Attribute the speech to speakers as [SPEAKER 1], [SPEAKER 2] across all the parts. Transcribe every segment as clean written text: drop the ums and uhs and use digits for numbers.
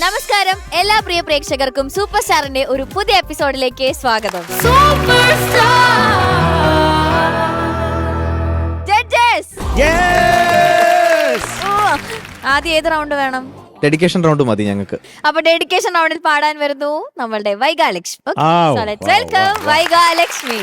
[SPEAKER 1] നമസ്കാരം എല്ലാ പ്രിയ പ്രേക്ഷകർക്കും സൂപ്പർ സ്റ്റാറിന്റെ ഒരു പുതിയ എപ്പിസോഡിലേക്ക് സ്വാഗതം. ആദ്യം ഏത് റൗണ്ട് വേണം?
[SPEAKER 2] ഡെഡിക്കേഷൻ റൗണ്ട് മതി ഞങ്ങൾക്ക്.
[SPEAKER 1] അപ്പൊ ഡെഡിക്കേഷൻ റൗണ്ടിൽ പാടാൻ വരുന്നു നമ്മളുടെ വൈഗാലക്ഷ്മി. വെൽക്കം വൈഗാലക്ഷ്മി.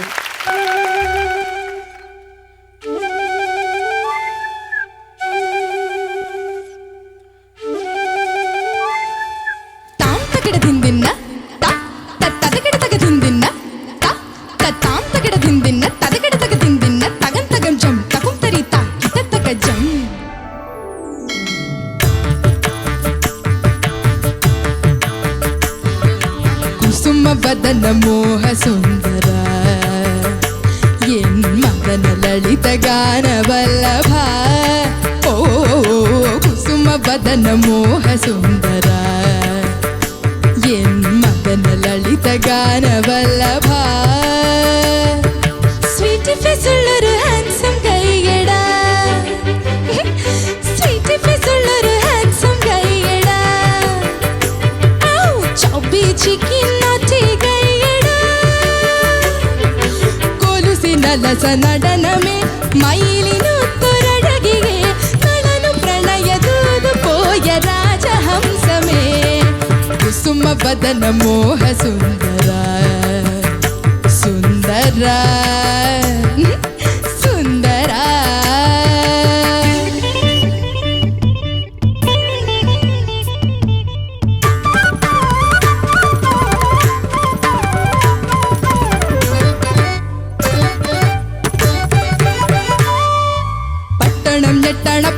[SPEAKER 3] ವದನ ಮೋಹ ಸುಂದರ ಎನ್ ಮದನ ಲಲಿತ ಗಾನ ವಲ್ಲಭ ಓ ಕುಸುಮ ವದನ ಮೋಹ ಸುಂದರ ಎನ್ ಮದನ ಲಲಿತ ಗಾನ ವಲ್ಲಭ ಸ್ವೀಟ್ ಫೇಸ್ ಉಳ್ಳೊരു ഹാൻസം കൈകട സ്വീറ്റ് ഫേസ് ഉള്ളൊരു ഹാൻസം കൈകട ഔ ചൊബി ചിക്കൻ ಲಸ നടനമേ മയിലിനുത്തൊരഴകിയേ നളനു പ്രണയദൂതു പോയ രാജഹംസമേ കുസുമ വദന മോഹ സുന്ദര സുന്ദര സുന്ദര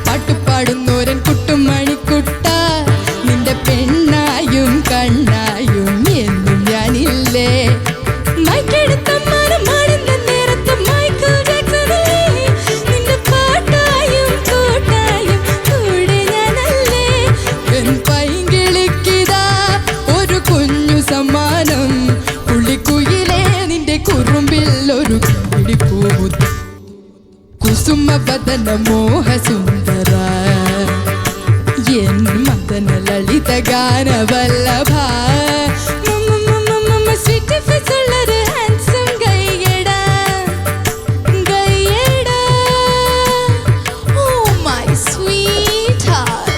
[SPEAKER 3] പാട്ടുപാടുന്നോരൻ കുട്ടുമണിക്കുട്ട നിന്റെ പെണ്ണായും കണ്ണായും എന്നും ഞാനില്ലേ മൈക്കെടുത്തമ്മാനമാടുന്ന നേരത്ത് മൈക്കിൾ ജാക്സണില്ലേ നിന്റെ പാട്ടായും കൂട്ടായും കൂടെ ഞാനല്ലേ എൻ പൈങ്കിളിക്കിതാ ഒരു കുഞ്ഞു സമ്മാനം പുള്ളിക്കുയിലേ നിന്റെ കുറുമ്പിൽ ഒരു കിളിപ്പൂമുത്ത് കുസുമ വദന മോഹ സുന്ദര എൻ മദന ലളിത ഗാന വല്ലഭ സ്വീറ്റ് ഫേസ് ഉള്ളൊരു ഹാൻസം കൈകട കൈകട ഓ മൈ സ്വീറ്റ് ഹാർട്ട്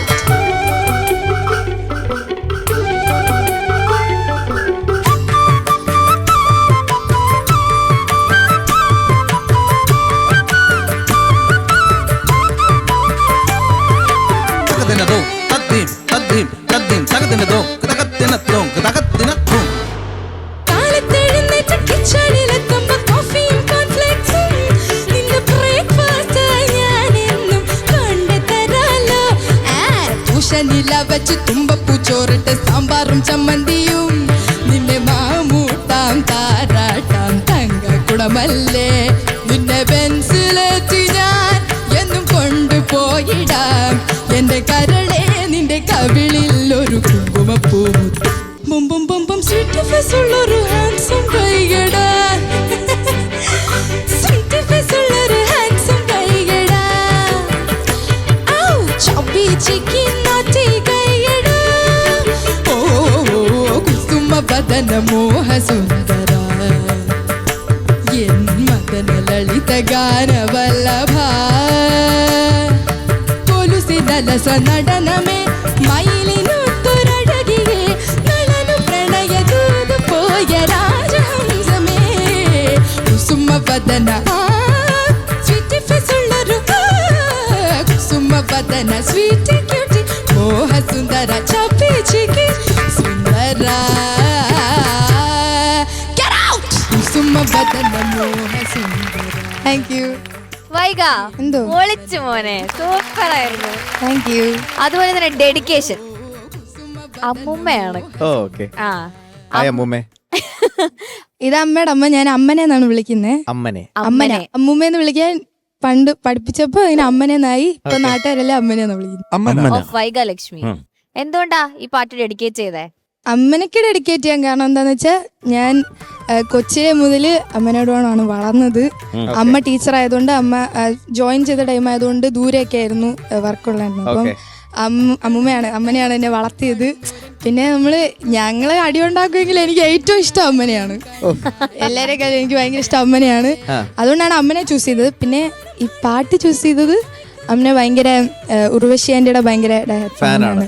[SPEAKER 3] നില വച്ച് തുമ്പപ്പൂ ചോറിട്ട് സാമ്പാറും ചമ്മന്തിയും നിന്നെ മാമൂട്ടാം താരാട്ടാം തങ്കക്കുടമല്ലേ നിന്നെ പെൻസിലേറ്റി ഞാൻ എന്നും കൊണ്ടുപോയിടാം എന്റെ കരളെ നിന്റെ കവിളിൽ ഒരു കുങ്കുമപ്പൂ ബുംബും ബുംബും സ്വീറ്റ് ഫേസ് ഉള്ളൊരു ഹാൻസം കൈകട സ്വീറ്റ് ഫേസ് ഉള്ളൊരു ഹാൻസം കൈകട ഔ ചൊബി ചിക്കൻ വദന മോഹ സുന്ദര എൻ മദന ലളിത ഗാന വല്ലഭ കൊലുസിന ലസ നടനമേ മയിലിനുത്തൊരഴകിയേ നളനു പ്രണയദൂതു പോയ രാജഹംസമേ കുസുമ വദന സ്വീറ്റ് ഫേസ് ഉള്ളൊരു കുസുമ വദന സ്വീറ്റ് ക്യൂട്ടി മോഹ സുന്ദര ചപ്പി ചിക്കി സുന്ദര
[SPEAKER 1] വൈഗ പൊളിച്ചു മോനെ, സൂപ്പർ ആയിരുന്നു.
[SPEAKER 3] Thank you.
[SPEAKER 1] അതുപോലെ തന്നെ ഡെഡിക്കേഷൻ അമ്മൂമ്മയാണ്. ആ
[SPEAKER 2] അമ്മൂമ്മേ,
[SPEAKER 3] ഇത് അമ്മയുടെ അമ്മ. ഞാൻ അമ്മനെന്നാണ് വിളിക്കുന്നത്. അമ്മനെ അമ്മൂമ്മേന്ന് വിളിക്കാൻ പണ്ട് പഠിപ്പിച്ചപ്പോ അതിന് അമ്മനെന്നായി. ഇപ്പൊ നാട്ടുകാരെല്ലാം അമ്മനെന്ന് വിളിക്കുന്നത്.
[SPEAKER 1] വൈഗാലക്ഷ്മി, എന്തുകൊണ്ടാ ഈ പാട്ട് ഡെഡിക്കേറ്റ് ചെയ്തേ?
[SPEAKER 3] അമ്മനക്ക് ഡെഡിക്കേറ്റ് ചെയ്യാൻ കാരണം എന്താന്ന് വെച്ചാൽ ഞാൻ കൊച്ചിലെ മുതൽ അമ്മനോടാണ് വളർന്നത്. അമ്മ ടീച്ചർ ആയതുകൊണ്ട്, അമ്മ ജോയിൻ ചെയ്ത ടൈം ആയതുകൊണ്ട് ദൂരെയൊക്കെ ആയിരുന്നു വർക്കുള്ളായിരുന്നു. അപ്പം അമ്മനെയാണ് എന്നെ വളർത്തിയത്. പിന്നെ ഞങ്ങള് അടി ഉണ്ടാക്കുമെങ്കിൽ എനിക്ക് ഏറ്റവും ഇഷ്ടം അമ്മനെയാണ്. എല്ലാരെക്കാളും എനിക്ക് ഭയങ്കര ഇഷ്ടം അമ്മനെയാണ്. അതുകൊണ്ടാണ് അമ്മനെ ചൂസ് ചെയ്തത്. പിന്നെ ഈ പാട്ട് ചൂസ് ചെയ്തത് അമ്മനെ ഭയങ്കര ഉർവശി ആന്റിയുടെ ഭയങ്കര ഫാനാണ്.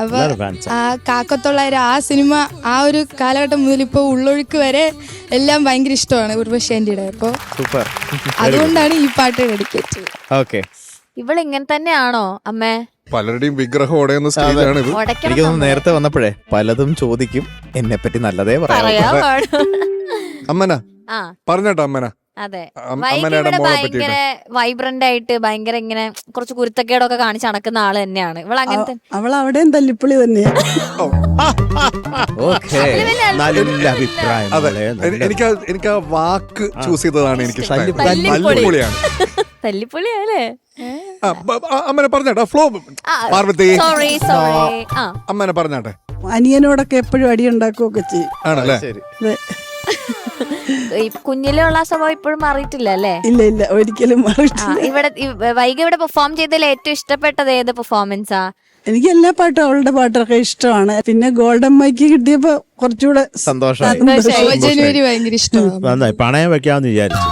[SPEAKER 3] അപ്പൊ ആ കാക്കത്തൊള്ളായിരം ആ സിനിമ ആ ഒരു കാലഘട്ടം മുതൽ ഇപ്പൊ ഉള്ളൊഴുക്ക് വരെ എല്ലാം ഭയങ്കര ഇഷ്ടമാണ് ഉർവശി ആന്റിയുടെ. അപ്പൊ അതുകൊണ്ടാണ് ഈ പാട്ട് ഡെഡിക്കേറ്റ് ചെയ്തത്.
[SPEAKER 1] ഇവളിങ്ങനെ തന്നെയാണോ അമ്മേ?
[SPEAKER 4] പലരുടെയും വിഗ്രഹം ഉടയുന്ന സ്റ്റേജാണ് ഇത്.
[SPEAKER 2] എനിക്ക് തോന്നുന്നു നേരത്തെ വന്നപ്പോഴേ പലതും ചോദിക്കും, എന്നെ പറ്റി നല്ലതേ പറയാം.
[SPEAKER 4] അമ്മന പറഞ്ഞോട്ടോ അമ്മന.
[SPEAKER 1] അതെ, ഭയങ്കര വൈബ്രന്റ് ആയിട്ട് ഭയങ്കര ഇങ്ങനെ കുറച്ച് കുരുത്തക്കേടൊക്കെ കാണിച്ച് നടക്കുന്ന ആള് തന്നെയാണ് ഇവൾ. അങ്ങനത്തെ
[SPEAKER 5] അവൾ അവിടെയും തല്ലിപ്പൊളി തന്നെയാ.
[SPEAKER 4] എനിക്ക് ആ വാക്ക് ചൂസ് ചെയ്തതാണ് എനിക്ക്
[SPEAKER 1] തല്ലിപ്പൊളിയാണ്.
[SPEAKER 4] അമ്മനെ പറഞ്ഞോട്ടെ ഫ്ലോ പാർവതി. അമ്മനെ പറഞ്ഞോട്ടെ.
[SPEAKER 5] അനിയനോടൊക്കെ എപ്പോഴും അടി ഉണ്ടാക്കുകയൊക്കെ ചെയ്യും.
[SPEAKER 4] ആണല്ലേ?
[SPEAKER 1] കുഞ്ഞിലുള്ള സ്വഭാവം ഇപ്പോഴും മാറിയിട്ടില്ല അല്ലേ?
[SPEAKER 5] ഇല്ല ഒരിക്കലും മാറിയിട്ടില്ല.
[SPEAKER 1] ഇവിടെ വൈകി ഇവിടെ പെർഫോം ചെയ്തതിൽ ഏറ്റവും ഇഷ്ടപ്പെട്ടത് ഏത് പെർഫോമൻസാ?
[SPEAKER 5] എനിക്ക് എല്ലാ പാട്ടും അവളുടെ പാട്ടൊക്കെ ഇഷ്ടമാണ്. പിന്നെ ഗോൾഡൻ മൈക്ക് കിട്ടിയപ്പോ കുറച്ചുകൂടെ
[SPEAKER 3] ജനുവരി ഭയങ്കര ഇഷ്ടമാണ്.
[SPEAKER 6] പണയം വെക്കാന്ന് വിചാരിച്ചു.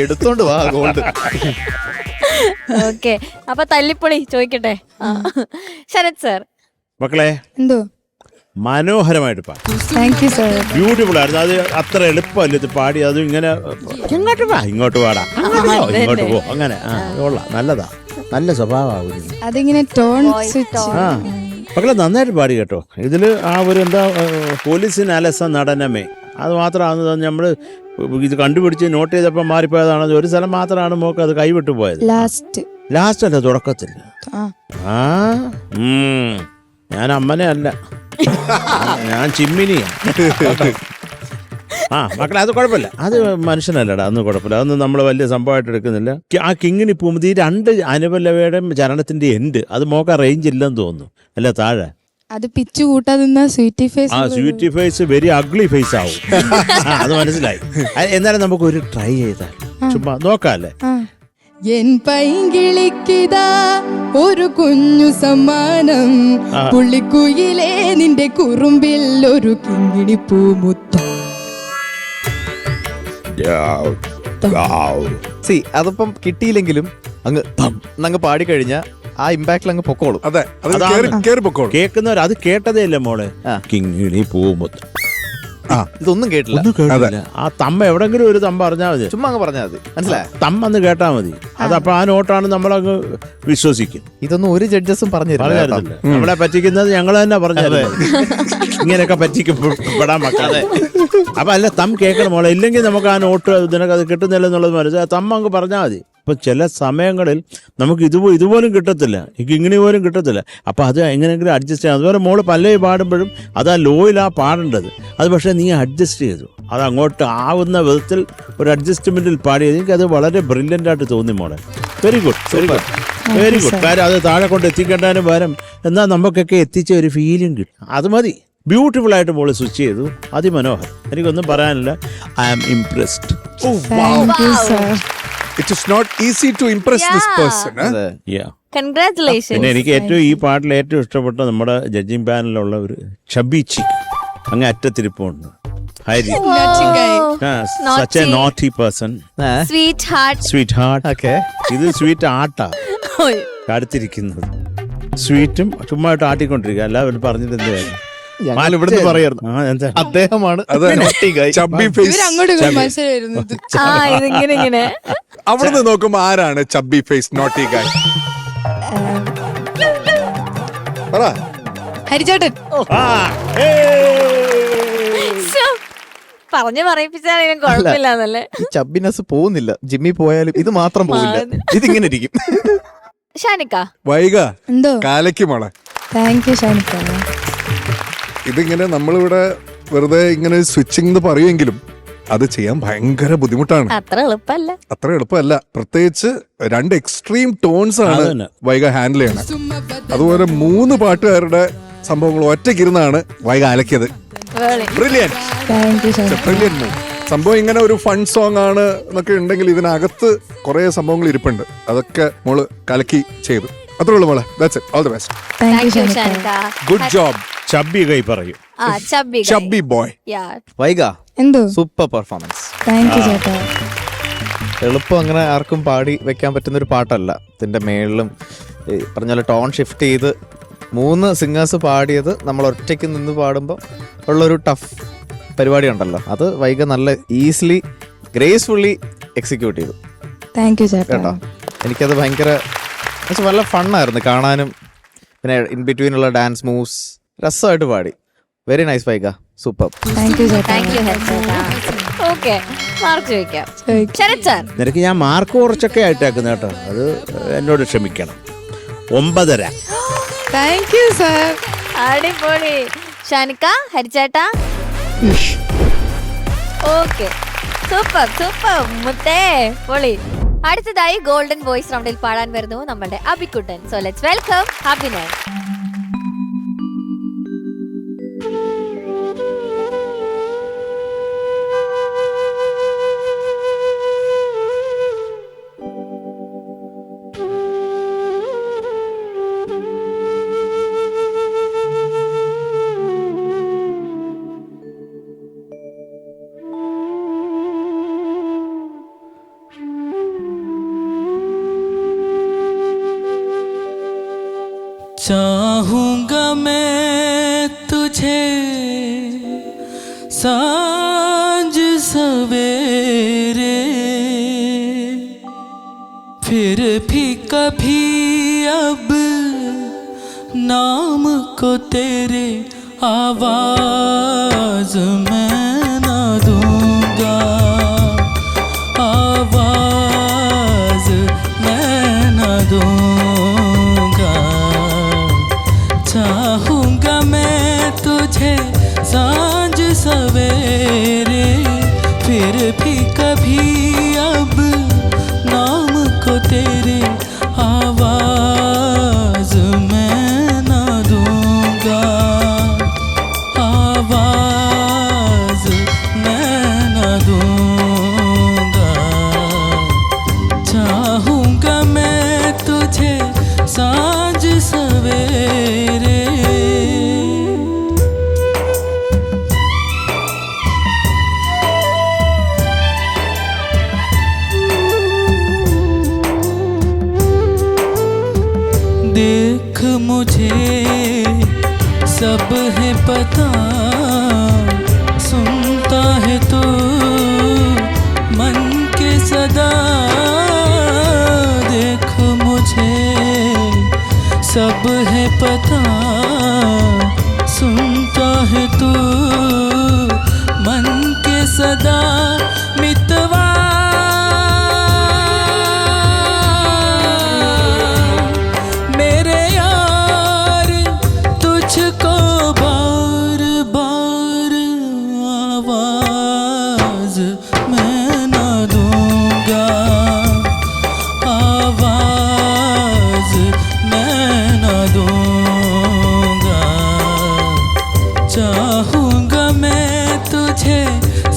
[SPEAKER 2] എടുത്തോണ്ട് വാ ഗോൾഡ്.
[SPEAKER 1] ഓക്കെ, അപ്പൊ തല്ലിപ്പൊളി ചോദിക്കട്ടെ ശരത് സർ.
[SPEAKER 6] മക്കളെ
[SPEAKER 3] എന്തോ
[SPEAKER 6] മനോഹരമായിട്ട് പാടി.
[SPEAKER 3] Thank you sir.
[SPEAKER 6] ബ്യൂട്ടിഫുൾ ആയിരുന്നു. അത് അത്ര എളുപ്പമല്ല ഇത് പാടി. അതും ഇങ്ങനെ ഇങ്ങോട്ട് വാ ഇങ്ങോട്ട് പാടാ ഇങ്ങോട്ട് പോ അങ്ങനെ. കൊള്ളാം, നല്ലതാ, നല്ല സ്വഭാവമാവും.
[SPEAKER 3] അതിങ്ങനെ ടോൺ സ്വിച്ച്.
[SPEAKER 6] മക്കളെ നന്നായിട്ട് പാടി കേട്ടോ. ഇതില് ആ ഒരു എന്താ പോലീസിന് അലസ നടനമേ അത് മാത്രമാണ് നമ്മൾ ഇത് കണ്ടുപിടിച്ച് നോട്ട് ചെയ്തപ്പോൾ മാറിപ്പോയതാണ്. ഒരു സ്ഥലം മാത്രമാണ് മോക്ക് അത് കൈവിട്ടു പോയത്. ലാസ്റ്റ് അല്ല, തുടക്കത്തിൽ. ഞാൻ അമ്മനെ അല്ല, ഞാൻ ചിമ്മിനിയാ. മക്കളെ അത് കുഴപ്പമില്ല, അത് മനുഷ്യനല്ലടാ, അതൊന്നും കുഴപ്പമില്ല, അതൊന്നും നമ്മൾ വലിയ സംഭവമായിട്ട് എടുക്കുന്നില്ല. ആ കിങ്ങിണി പോകുമ്പോൾ ഈ 2 അനുപല്ലവയുടെ ചരണത്തിന്റെ എൻഡ് അത് മോക്ക റേഞ്ച് ഇല്ലെന്ന് തോന്നുന്നു. അല്ല താഴെ
[SPEAKER 3] അത് പിച്ച് കൂട്ടാതെ sweety face.
[SPEAKER 6] Sweety face very ugly face ആവും. അത് മനസ്സിലായി. എന്നാലും നമുക്ക് ഒരു ട്രൈ ചെയ്താൽ ചുമ്മാ നോക്കാല്ലേ.
[SPEAKER 3] എൻ പൈങ്കിളിക്കിതാ ഒരു കുഞ്ഞു സമ്മാനം, പുള്ളിക്കുയിലേ നിന്റെ കുറുമ്പിൽ ഒരു കിങ്ങിണി പൂമുത്തം.
[SPEAKER 2] അതിപ്പം കിട്ടിയില്ലെങ്കിലും അങ്ങ് പാടിക്കഴിഞ്ഞ ആ ഇമ്പാക്റ്റിൽ അങ്ങ് പൊക്കോളും.
[SPEAKER 4] അതെ,
[SPEAKER 6] കേൾക്കുന്നവർ അത് കേട്ടതേ ഇല്ല മോളെ. കിങ്ങിണി പൂമുത്തം
[SPEAKER 2] ഇതൊന്നും കേട്ടില്ല.
[SPEAKER 6] ആ തമ്മ എവിടെങ്കിലും ഒരു തമ്മ പറഞ്ഞാൽ മതി,
[SPEAKER 2] ചുമ്മാ അങ്ങ് പറഞ്ഞാൽ മതി, മനസ്സിലായി?
[SPEAKER 6] തമ്മ എന്ന് കേട്ടാ മതി. അതപ്പോ ആ നോട്ടാണ് നമ്മളങ്ങ് വിശ്വസിക്കും.
[SPEAKER 2] ഇതൊന്നും ഒരു ജഡ്ജസും പറഞ്ഞു തരില്ല.
[SPEAKER 6] നമ്മളെ പറ്റിക്കുന്നത് ഞങ്ങൾ തന്നെ പറഞ്ഞത്. ഇങ്ങനെയൊക്കെ പറ്റിക്കപ്പെടാൻ മക്കളെ. അപ്പൊ അല്ല, തം കേൾക്കണം മോളെ, ഇല്ലെങ്കിൽ നമുക്ക് ആ നോട്ട് നിനക്ക് അത് കിട്ടുന്നില്ല എന്നുള്ളത് മനസ്സിലായി. തമ്മ അങ്ങ് പറഞ്ഞാൽ മതി. ഇപ്പം ചില സമയങ്ങളിൽ നമുക്ക് ഇതുപോലും കിട്ടത്തില്ല, ഇങ്ങനെ പോലും കിട്ടത്തില്ല. അപ്പം അത് എങ്ങനെയെങ്കിലും അഡ്ജസ്റ്റ് ചെയ്യാം. അതുപോലെ മോള് പല്ലവി പാടുമ്പോഴും അത് ആ ലോയിലാണ് പാടേണ്ടത്. അത് പക്ഷേ നീ അഡ്ജസ്റ്റ് ചെയ്തു, അത് അങ്ങോട്ട് ആവുന്ന വിധത്തിൽ ഒരു അഡ്ജസ്റ്റ്മെൻറ്റിൽ പാടിയത് എനിക്കത് വളരെ ബ്രില്യൻ്റായിട്ട് തോന്നി മോളെ. Very good. കാര്യം അത് താഴെ കൊണ്ട് എത്തിക്കേണ്ടതിന് പകരം എന്നാൽ നമുക്കൊക്കെ എത്തിച്ച ഒരു ഫീലിംഗ് കിട്ടും, അത് മതി. ബ്യൂട്ടിഫുൾ ആയിട്ട് മോള് സ്വിച്ച് ചെയ്തു, അതിമനോഹരം. എനിക്കൊന്നും പറയാനില്ല. I am impressed.
[SPEAKER 4] It is not easy to impress this person.
[SPEAKER 1] Congratulations.
[SPEAKER 6] പിന്നെ എനിക്ക് ഏറ്റവും ഈ പാട്ടിൽ ഏറ്റവും ഇഷ്ടപ്പെട്ട നമ്മുടെ ജഡ്ജിങ് പാനലിലുള്ള ഒരു ചബിച്ചി അങ്ങ് അറ്റത്തിരിപ്പുണ്ട്. Hari, such a naughty person. Sweet heart. ഇത് സ്വീറ്റ് ആട്ടാ അടുത്തിരിക്കുന്നത്. സ്വീറ്റും ചുമ്മാ ആട്ടിക്കൊണ്ടിരിക്കുക. എല്ലാവരും പറഞ്ഞിട്ട് എന്ത് കാര്യം?
[SPEAKER 2] ഇവിടുന്ന് പറയായിരുന്നു അദ്ദേഹമാണ്
[SPEAKER 4] അവിടുന്ന് നോക്കുമ്പോ ആരാണ് ചബ്ബി ഫേസ് നോട്ടി ഗായ്?
[SPEAKER 3] ഹരിചേട്ടൻ.
[SPEAKER 1] പറഞ്ഞു പറയിപ്പിച്ചാലും കുഴപ്പമില്ലാന്നല്ലേ.
[SPEAKER 2] ചബ്ബിനെസ് പോകുന്നില്ല, ജിമ്മി പോയാലും ഇത് മാത്രം പോകില്ല, ഇതിങ്ങനെ ഇരിക്കും.
[SPEAKER 1] ഷാനിക്ക
[SPEAKER 4] വൈക കാലയ്ക്ക് മോളെ.
[SPEAKER 3] Thank you Shanika.
[SPEAKER 4] ഇതിങ്ങനെ നമ്മളിവിടെ വെറുതെ ഇങ്ങനെ സ്വിച്ചിങ് എന്ന് പറയുമെങ്കിലും അത് ചെയ്യാൻ ഭയങ്കര ബുദ്ധിമുട്ടാണ്.
[SPEAKER 1] അത്ര
[SPEAKER 4] എളുപ്പമല്ല. പ്രത്യേകിച്ച് 2 എക്സ്ട്രീം ടോൺസ് ആണ് വൈക ഹാൻഡിൽ ചെയ്യണത്. അതുപോലെ 3 പാട്ടുകാരുടെ സംഭവങ്ങൾ ഒറ്റയ്ക്കിരുന്നാണ് വൈക അലക്കിയത്. ബ്രില്യന്റ്. സംഭവം ഇങ്ങനെ ഒരു ഫൺ സോങ് ആണ് എന്നൊക്കെ ഉണ്ടെങ്കിൽ ഇതിനകത്ത് കുറെ സംഭവങ്ങൾ ഇരിപ്പുണ്ട്. അതൊക്കെ മോള് കലക്കി ചെയ്തു. അത്രേ ഉള്ളൂ മോളെ. That's it. All the best.
[SPEAKER 3] Thank you Shanika.
[SPEAKER 1] Shanika.
[SPEAKER 4] Good job.
[SPEAKER 6] Chubby കൈ പറയും.
[SPEAKER 1] Chubby
[SPEAKER 4] Chubby boy.
[SPEAKER 2] വൈഗ
[SPEAKER 3] എന്തോ
[SPEAKER 2] സൂപ്പർ പെർഫോമൻസ്.
[SPEAKER 3] താങ്ക് യു ചേട്ടാ.
[SPEAKER 2] എളുപ്പം അങ്ങനെ ആർക്കും പാടി വെക്കാൻ പറ്റുന്ന ഒരു പാട്ടല്ല. ഇതിന്റെ മേളിലും ഈ പറഞ്ഞ പോലെ ടോൺ ഷിഫ്റ്റ് ചെയ്ത് 3 സിംഗേഴ്സ് പാടിയത് നമ്മൾ ഒറ്റയ്ക്ക് നിന്ന് പാടുമ്പോൾ ഉള്ളൊരു ടഫ് പരിപാടി ഉണ്ടല്ലോ, അത് വൈഗ നല്ല ഈസിലി ഗ്രേസ്ഫുള്ളി എക്സിക്യൂട്ട് ചെയ്തു
[SPEAKER 3] താങ്ക് യു ചേട്ടാ.
[SPEAKER 2] കേട്ടോ. എനിക്കത് ഭയങ്കര നല്ല ഫണ്ണായിരുന്നു കാണാനും. പിന്നെ ഇൻ ബിറ്റ്വീൻ ഉള്ള ഡാൻസ് മൂവ്സ് രസമായിട്ട് പാടി. Very nice Vaiga, super.
[SPEAKER 3] Thank you ചേട്ടാ.
[SPEAKER 1] താങ്ക് യു ഹരിച്ചേട്ടാ. ഓക്കെ, മാർക്ക് ചോദിക്കാം. ശരത് സാർ.
[SPEAKER 6] നിനക്ക് ഞാൻ മാർക്ക് കുറച്ചൊക്കെ ആയിട്ടേക്കുന്നു കേട്ടോ, അത് എന്നോട് ക്ഷമിക്കണം. 9.5.
[SPEAKER 3] Thank you sir.
[SPEAKER 1] അടിപൊളി. ഷാനിക്ക, ഹരിച്ചേട്ടാ. ഓക്കെ, സൂപ്പർ സൂപ്പർ മുത്തേ, പൊളി. അടുത്തതായി ഗോൾഡൻ വോയിസ് റൗണ്ടിൽ പാടാൻ വരുന്നു നമ്മുടെ അഭിക്കുട്ടൻ. So let's welcome Abhinay.
[SPEAKER 7] चाहूंगा मैं तुझे सांझ सवेरे, फिर भी कभी अब नाम को तेरे आवाज मैं ना दूंगा, आवाज मैं ना दूंगा। चाहूंगा मैं तुझे सांझ सवेरे, फिर भी कभी अब नाम को तेरे आवाज मैं ना दूंगा, आवाज मैं ना दूंगा। चाहूंगा मैं तुझे सांझ सवेरे। देख मुझे सब है पता, सुनता है तो मन के सदा। देख मुझे सब है पता, सुनता है तो मन के सदा। मितवा मेरे यार तुझको बार बार आवाज मैं ना दूंगा, आवाज मैं ना दूंगा। चाहूंगा मैं तुझे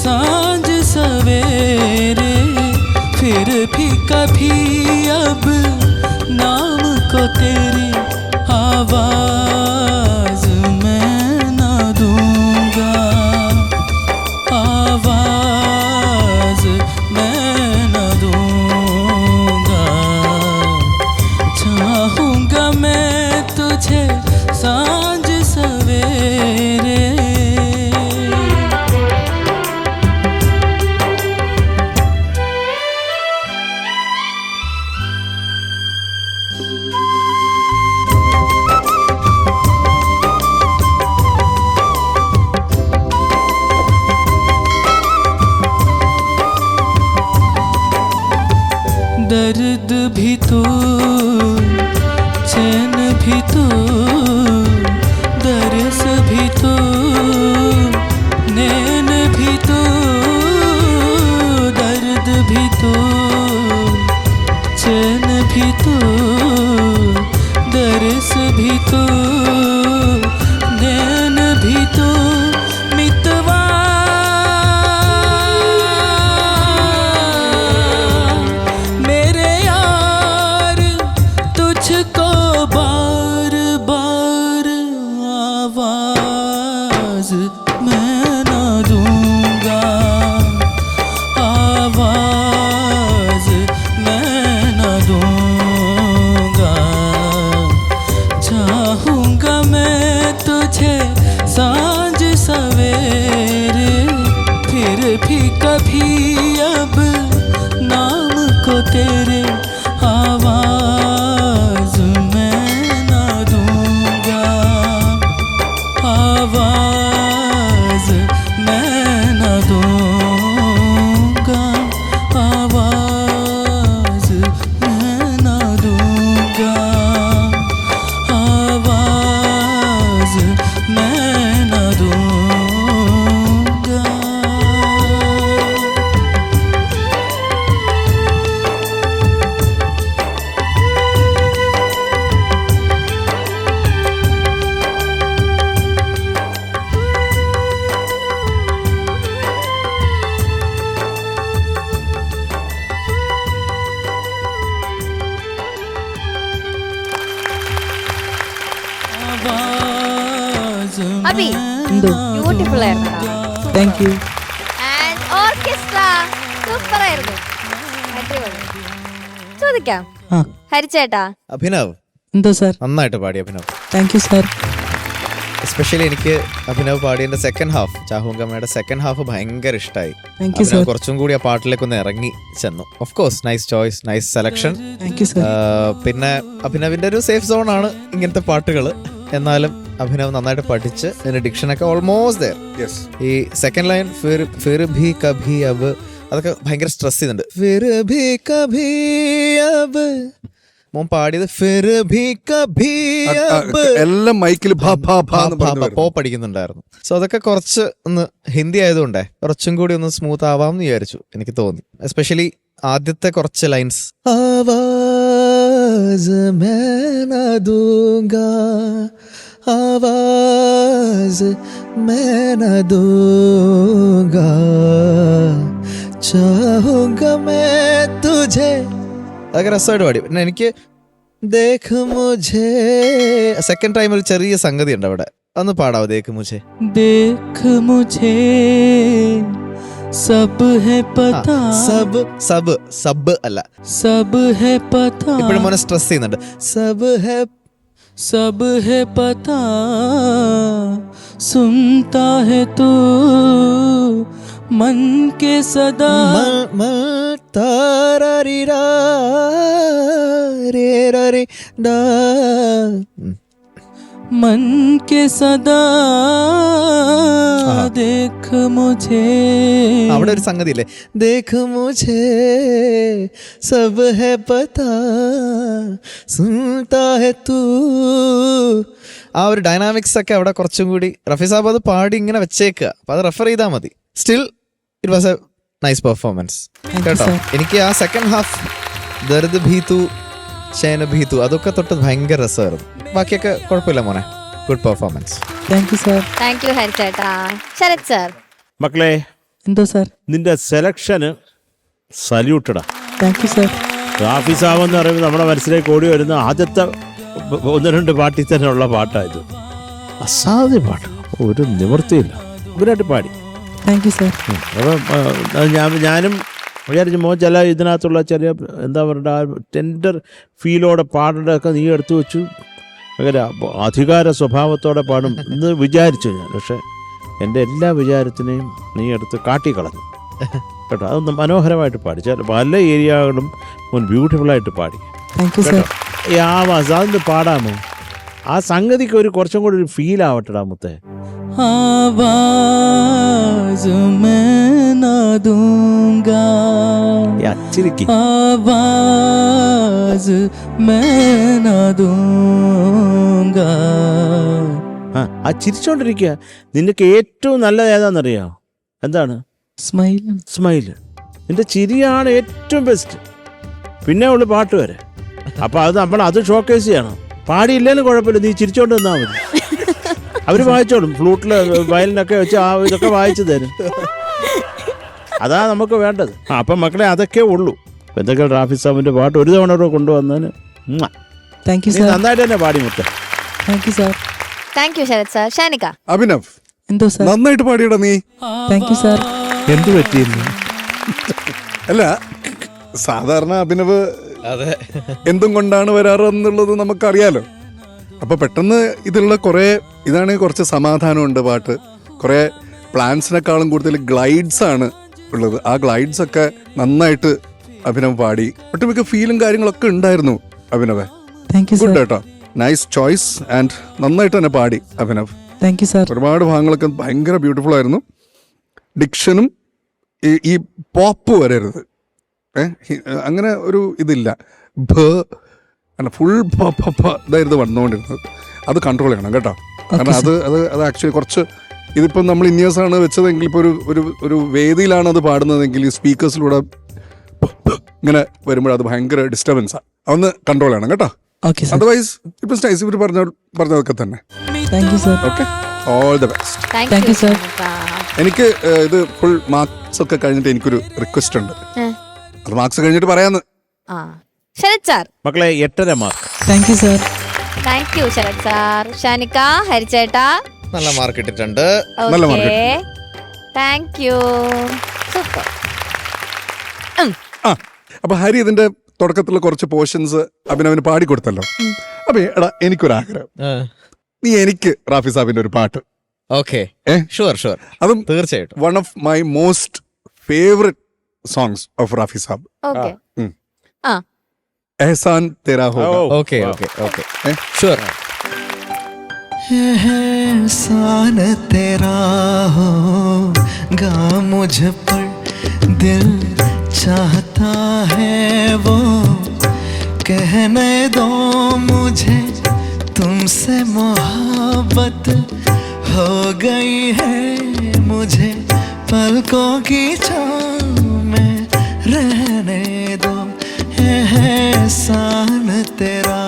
[SPEAKER 7] सांझ सवेरे, फिर भी कभी अब नाम को तेरी आवाज मैं ना दूंगा, आवाज मैं ना दूंगा। चाहूंगा मैं तुझे सांझ सवेरे। दर्द भी तू, चैन भी तू, दर्स भी तू, नैन भी तू। दर्द भी तू, चैन भी तू, दर्स भी तू, नैन भी तू। मितवा मेरे यार तुझको
[SPEAKER 1] അബി
[SPEAKER 5] എന്തോ
[SPEAKER 1] ബ്യൂട്ടിഫുൾ ആയിരുന്നു.
[SPEAKER 5] Thank you.
[SPEAKER 1] And orchestra super ആയിരുന്നു. അടിപൊളി. ചോദിക്കാം
[SPEAKER 5] ആ
[SPEAKER 1] ഹരിച്ചേട്ടാ.
[SPEAKER 2] അഭിനവ്
[SPEAKER 5] എന്തോ സാർ.
[SPEAKER 2] നന്നായിട്ട് പാടി Abhinav.
[SPEAKER 5] Thank you sir.
[SPEAKER 2] Especially എനിക്ക് അഭിനവ് പാടിയതിന്റെ സെക്കൻഡ് ഹാഫ്, ചാഹുങ്കമ്മയുടെ സെക്കൻഡ് ഹാഫ് ഭയങ്കര ഇഷ്ടമായി.
[SPEAKER 5] Thank you sir.
[SPEAKER 2] അഭിനവ് കുറച്ചും കൂടി ആ പാട്ടിലേക്ക് ഒന്ന് ഇറങ്ങി ചെന്നു. Of course nice choice, nice selection.
[SPEAKER 5] Thank you sir.
[SPEAKER 2] പിന്നെ അഭിനവിന്റെ ഒരു സേഫ് സോൺ ആണ് ഇങ്ങനത്തെ പാട്ടുകൾ. എന്നാലും അഭിനവ് നന്നായിട്ട് പഠിച്ച് ഇതിന്റെ ഡിക്ഷനൊക്കെ ഓൾമോസ്റ്റ് ദയർ.
[SPEAKER 4] യെസ്.
[SPEAKER 2] ഈ സെക്കൻഡ് ലൈൻ ഫിർ ഭി കഭി അബ് അതൊക്കെ ഭയങ്കര സ്ട്രെസ് ചെയ്യുന്നുണ്ട്. ഫിർ ഭി കഭി അബ് മോൻ പാടിയത് ഫിർ ഭി കഭി അബ്
[SPEAKER 4] എല്ലാം മൈക്കിൽ
[SPEAKER 2] പോപ്പ് അടിക്കുന്നുണ്ടായിരുന്നു. സോ അതൊക്കെ കുറച്ച് ഒന്ന് ഹിന്ദി ആയതുകൊണ്ടേ കുറച്ചും കൂടി ഒന്ന് സ്മൂത്ത് ആവാമെന്ന് വിചാരിച്ചു, എനിക്ക് തോന്നി. എസ്പെഷ്യലി ആദ്യത്തെ കുറച്ച് ലൈൻസ് ആവാസ് मैं न दूंगा आवाज मैं न दूंगा चाहूंगा मैं तुझे അതൊക്കെ രസമായിട്ട് പാടി. പിന്നെ എനിക്ക് ദേഖ് മുझे സെക്കൻഡ് ടൈം ഒരു ചെറിയ സംഗതി ഉണ്ട് അവിടെ, ഒന്ന് പാടാവോ? ദേഖ് മുझे.
[SPEAKER 7] देख मुझे सब है पता,
[SPEAKER 2] സബ് സബ് സബ് അല്ല,
[SPEAKER 7] सब है पता,
[SPEAKER 2] ഇപ്പോഴും മോനെ സ്ട്രെസ് ചെയ്യുന്നുണ്ട്. സബ് ഹെ
[SPEAKER 7] सब है पता, सुनता है तू मन के सदा,
[SPEAKER 2] താരരിരാ രേ രേ ഡാ.
[SPEAKER 7] मन के सदा देख मुझे.
[SPEAKER 2] അവിടെ ഒരു സംഗതി ഇല്ലേ, ദേഖ് മുझे സബ് ഹെ പതാ സുൻതാ ഹെ തൂ. ആ ഒരു ഡൈനാമിക്സ് ഒക്കെ അവിടെ കുറച്ചും കൂടി റഫി സാബ് അത് പാടി ഇങ്ങനെ വെച്ചേക്കുക. അപ്പൊ അത് റെഫർ ചെയ്താൽ മതി. Still it was A nice performance കേട്ടോ. എനിക്ക് ആ സെക്കൻഡ് ഹാഫ് ദർദ് ഭീതു ശൈന ഭീതു അതൊക്കെ തൊട്ട് ഭയങ്കര രസമായിരുന്നു. ബാക്കിയൊക്കെ കുഴപ്പമില്ല മോനെ, good performance.
[SPEAKER 5] Thank you sir.
[SPEAKER 1] Thank you ഹരിച്ചേട്ടാ. ശരത് സർ.
[SPEAKER 6] മക്കളെ,
[SPEAKER 5] എന്തോ സാർ.
[SPEAKER 6] നിന്റെ സെലക്ഷന് സല്യൂട്ടടാ.
[SPEAKER 5] Thank you sir.
[SPEAKER 6] Rafi Saab എന്ന് പറയുമ്പോൾ നമ്മുടെ മനസ്സിലേക്ക് ഓടി വരുന്ന ആദ്യത്തെ ഒന്ന് രണ്ട് പാട്ടിൽ തന്നെ ഉള്ള പാട്ടായത്. അസാധ്യ പാട്ട്, ഒരു നിവൃത്തിയില്ല, ഇവരായിട്ട് പാടി.
[SPEAKER 5] Thank you sir.
[SPEAKER 6] അപ്പം ഞാനും വിചാരിച്ചു മോൻ ചില ഇതിനകത്തുള്ള ചില എന്താ പറയുക ടെൻഡർ ഫീലോടെ പാടേണ്ടതൊക്കെ നീ എടുത്തു വെച്ചു, ഭയങ്കര അധികാര സ്വഭാവത്തോടെ പാടും എന്ന് വിചാരിച്ചു ഞാൻ. പക്ഷെ എൻ്റെ എല്ലാ വിചാരത്തിനെയും നീ എടുത്ത് കാട്ടിക്കളഞ്ഞു കേട്ടോ. അതൊന്ന് മനോഹരമായിട്ട് പാടി, ചില പല ഏരിയകളും മോൻ ബ്യൂട്ടിഫുള്ളായിട്ട് പാടി
[SPEAKER 5] താങ്ക് യു സാർ.
[SPEAKER 6] കേട്ടോ. ഈ ആവാസ് അതൊന്ന് പാടാമോ? ആ സംഗതിക്ക് ഒരു കുറച്ചും കൂടി ഒരു ഫീൽ ആവട്ടെടാ മുത്തേ.
[SPEAKER 7] आवाज मैं न दूंगा,
[SPEAKER 6] ഈ അച്ചിരിക്ക്
[SPEAKER 7] आवाज मैं न दूंगा.
[SPEAKER 6] ആ ചിരിച്ചോണ്ടിരിക്കുക. നിനക്ക് ഏറ്റവും നല്ലത് ഏതാണെന്നറിയാമോ? എന്താണ്?
[SPEAKER 5] സ്മൈൽ.
[SPEAKER 6] സ്മൈല്. നിന്റെ ചിരിയാണ് ഏറ്റവും ബെസ്റ്റ്. പിന്നെ ഉള്ളു പാട്ട് വരെ. അപ്പൊ അത് നമ്മൾ അത് ഷോക്കേസ് ചെയ്യണം. പാടിയില്ലേലും കുഴപ്പമില്ല, നീ ചിരിച്ചോണ്ട് നിന്നാ മതി. അവര് വായിച്ചോളും. ഫ്ലൂട്ടില് വയലിനൊക്കെ വെച്ച് ആ ഇതൊക്കെ വായിച്ചു തരും. അതാ നമുക്ക് വേണ്ടത്. അപ്പം മക്കളെ അതൊക്കെ ഉള്ളൂ. എന്തൊക്കെ റാഫി സാബിന്റെ പാട്ട് ഒരു തവണ കൂടെ കൊണ്ടുവന്നതിന്
[SPEAKER 5] താങ്ക് യു
[SPEAKER 6] നീ
[SPEAKER 5] സാർ.
[SPEAKER 6] നന്നായിട്ട് തന്നെ പാടി മുത്ത.
[SPEAKER 5] Thank you sir.
[SPEAKER 1] Thank you Sarath sir. Shanika.
[SPEAKER 4] Abhinav
[SPEAKER 5] എന്തോ സാർ.
[SPEAKER 4] നന്നായിട്ട് പാടിയടാ നീ.
[SPEAKER 5] Thank you sir.
[SPEAKER 6] എന്ത് പറ്റിയിരുന്നു?
[SPEAKER 4] അല്ല, സാധാരണ അഭിനവ്
[SPEAKER 2] അതെ,
[SPEAKER 4] എന്തും കൊണ്ടാണ് വരാറ് എന്നുള്ളത് നമുക്കറിയാലോ. അപ്പൊ പെട്ടെന്ന് ഇതിലുള്ള കുറെ ഇതാണെങ്കിൽ കുറച്ച് സമാധാനമുണ്ട് പാട്ട്. കുറെ പ്ലാൻസിനെക്കാളും കൂടുതൽ ഗ്ലൈഡ്സ് ആണ് ഉള്ളത്. ആ ഗ്ലൈഡ്സ് ഒക്കെ നന്നായിട്ട് അഭിനവ് പാടി. ഒട്ടുമിക്ക ഫീലും കാര്യങ്ങളൊക്കെ ഉണ്ടായിരുന്നു Abhinav.
[SPEAKER 5] Thank you
[SPEAKER 4] good
[SPEAKER 5] sir.
[SPEAKER 4] കേട്ടോ, നൈസ് ചോയ്സ് ആൻഡ് നന്നായിട്ട് തന്നെ പാടി അഭിനവ്.
[SPEAKER 5] Thank you sir.
[SPEAKER 4] ഒരുപാട് ഭാഗങ്ങളൊക്കെ ഭയങ്കര ബ്യൂട്ടിഫുൾ ആയിരുന്നു. ഡിക്ഷനും ഈ പോപ്പ് വരരുത്, അങ്ങനെ ഒരു ഇതില്ല. ഫുൾ ഇതായിരുന്നു വന്നുകൊണ്ടിരുന്നത്. അത് കൺട്രോൾ ചെയ്യണം കേട്ടോ. കാരണം അത് ആക്ച്വലി കുറച്ച് ഇതിപ്പം നമ്മൾ ഇന്നിയേഴ്സാണ് വെച്ചതെങ്കിൽ ഇപ്പോൾ ഒരു വേദിയിലാണ് അത് പാടുന്നതെങ്കിൽ ഈ സ്പീക്കേഴ്സിലൂടെ ഇങ്ങനെ വരുമ്പോൾ അത് ഭയങ്കര ഡിസ്റ്റർബൻസാണ്. അതൊന്ന് കൺട്രോൾ ചെയ്യണം കേട്ടോ.
[SPEAKER 5] Okay sir.
[SPEAKER 4] അതർവൈസ് ഇപ്പം നൈസ്, ഇവർ പറഞ്ഞതൊക്കെ തന്നെ.
[SPEAKER 5] Thank you sir.
[SPEAKER 4] Okay, all the best.
[SPEAKER 5] Thank you, sir.
[SPEAKER 4] എനിക്ക് ഇത് ഫുൾ മാർക്സ് ഒക്കെ കഴിഞ്ഞിട്ട് എനിക്കൊരു റിക്വസ്റ്റ് ഉണ്ട്. അത് മാർക്സ് കഴിഞ്ഞിട്ട് പറയാന്ന്.
[SPEAKER 1] ശരത് സാർ.
[SPEAKER 6] മക്കളെ 8.5 mark.
[SPEAKER 5] Thank you sir.
[SPEAKER 1] Thank you Sarath sir. Shanika, ഹരിച്ചേട്ടാ.
[SPEAKER 2] നല്ല മാർക്ക് ഇട്ടിട്ടുണ്ട്.
[SPEAKER 4] നല്ല mark
[SPEAKER 1] okay, thank you. Super.
[SPEAKER 4] അപ്പൊ ഹരി ഇതിന്റെ തുടക്കത്തിലുള്ള കുറച്ച് പോർഷൻസ് അഭിനവന് പാടിക്കൊടുത്തല്ലോ. അപ്പൊ എടാ എനിക്കൊരാഗ്രഹം, നീ എനിക്ക് റാഫി സാബിന്റെ ഒരു പാട്ട്.
[SPEAKER 2] ഓക്കെ,
[SPEAKER 4] ഏ?
[SPEAKER 2] ഷുവർ ഷുവർ,
[SPEAKER 4] അതും
[SPEAKER 2] തീർച്ചയായിട്ടും.
[SPEAKER 4] One of my most favourite songs of Rafi Saab,
[SPEAKER 1] okay.
[SPEAKER 4] എഹ്സാൻ തെരാ ഹോഗാ.
[SPEAKER 2] Okay okay okay, sure.
[SPEAKER 7] एहसान तेरा होगा मुझ पर, दिल चाहता है वो कहने दो मुझे, तुमसे मोहब्बत हो गई है मुझे, पलकों की छाँव में रहने दो, एहसान तेरा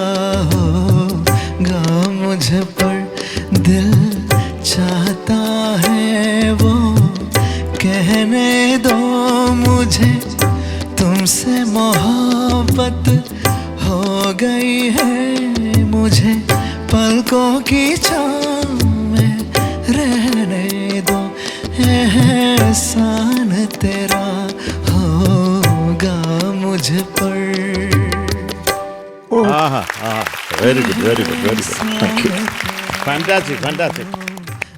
[SPEAKER 7] होगा मुझ पर, दिल चाहता है वो कहने दो मुझे, तुमसे मोहब्बत हो गई है मुझे, पलकों की छाँव में रहने दो, एहसान तेरा होगा मुझ पर.
[SPEAKER 6] Very good, very good, very good. Fantastic, fantastic.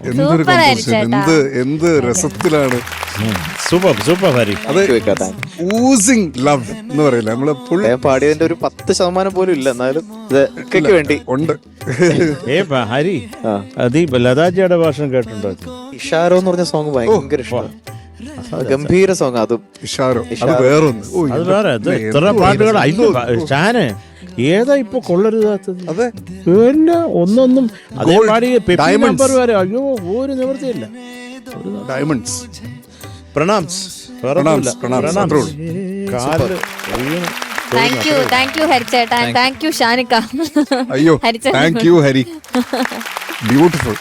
[SPEAKER 4] എന്തൊരു
[SPEAKER 1] Super ആയിരുന്നു
[SPEAKER 4] composition, എന്ത് രസത്തിലാണ്
[SPEAKER 6] സൂപ്പർ, സൂപ്പർ ഹരി.
[SPEAKER 4] അത്. ഊസിങ് ലവ് എന്ന് പറയില്ല നമ്മള് ഫുൾ
[SPEAKER 2] പാടിയതിന്റെ ഒരു 10% പോലും ഇല്ല, എന്നാലും ഇതൊക്കെ വേണ്ടി
[SPEAKER 4] ഉണ്ട്.
[SPEAKER 6] ഹരി, അത് ഈ ലതാജിയുടെ ഭാഷണം കേട്ടിട്ടുണ്ടോ?
[SPEAKER 2] ഇഷാരോ എന്ന് പറഞ്ഞ സോങ് ഭയങ്കര ഇഷ്ടമാണ്. ഗംഭീര സോങ് അതും.
[SPEAKER 4] ഇഷാരോ അത് വേറൊന്ന്. ഓ,
[SPEAKER 6] അത് വേറെ, ഇത് ഇത്ര പാട്ടുകൾ. ഷാന് ഏതാ ഇപ്പൊ കൊള്ളരുതാത്തത്?
[SPEAKER 4] അതെ,
[SPEAKER 6] പിന്നെ ഒന്നൊന്നും അതേ
[SPEAKER 4] Gold,
[SPEAKER 6] പാടി
[SPEAKER 4] diamonds.
[SPEAKER 6] നമ്പർ വരെ. അയ്യോ, ഒരു നിവൃത്തിയില്ല.
[SPEAKER 4] ഡയമണ്ട്സ്.
[SPEAKER 6] പ്രണാംസ്,
[SPEAKER 4] പ്രണാംസ്, പ്രണാംസ്, അത്രേ ഉള്ളൂ.
[SPEAKER 6] കാലില് വീണ്.
[SPEAKER 1] താങ്ക് യു ഹരിച്ചേട്ടാ, താങ്ക് യു ഷാനിക്ക.
[SPEAKER 4] അയ്യോ,
[SPEAKER 1] ഹരിച്ചേട്ടൻ.
[SPEAKER 4] Thank you Hari, beautiful.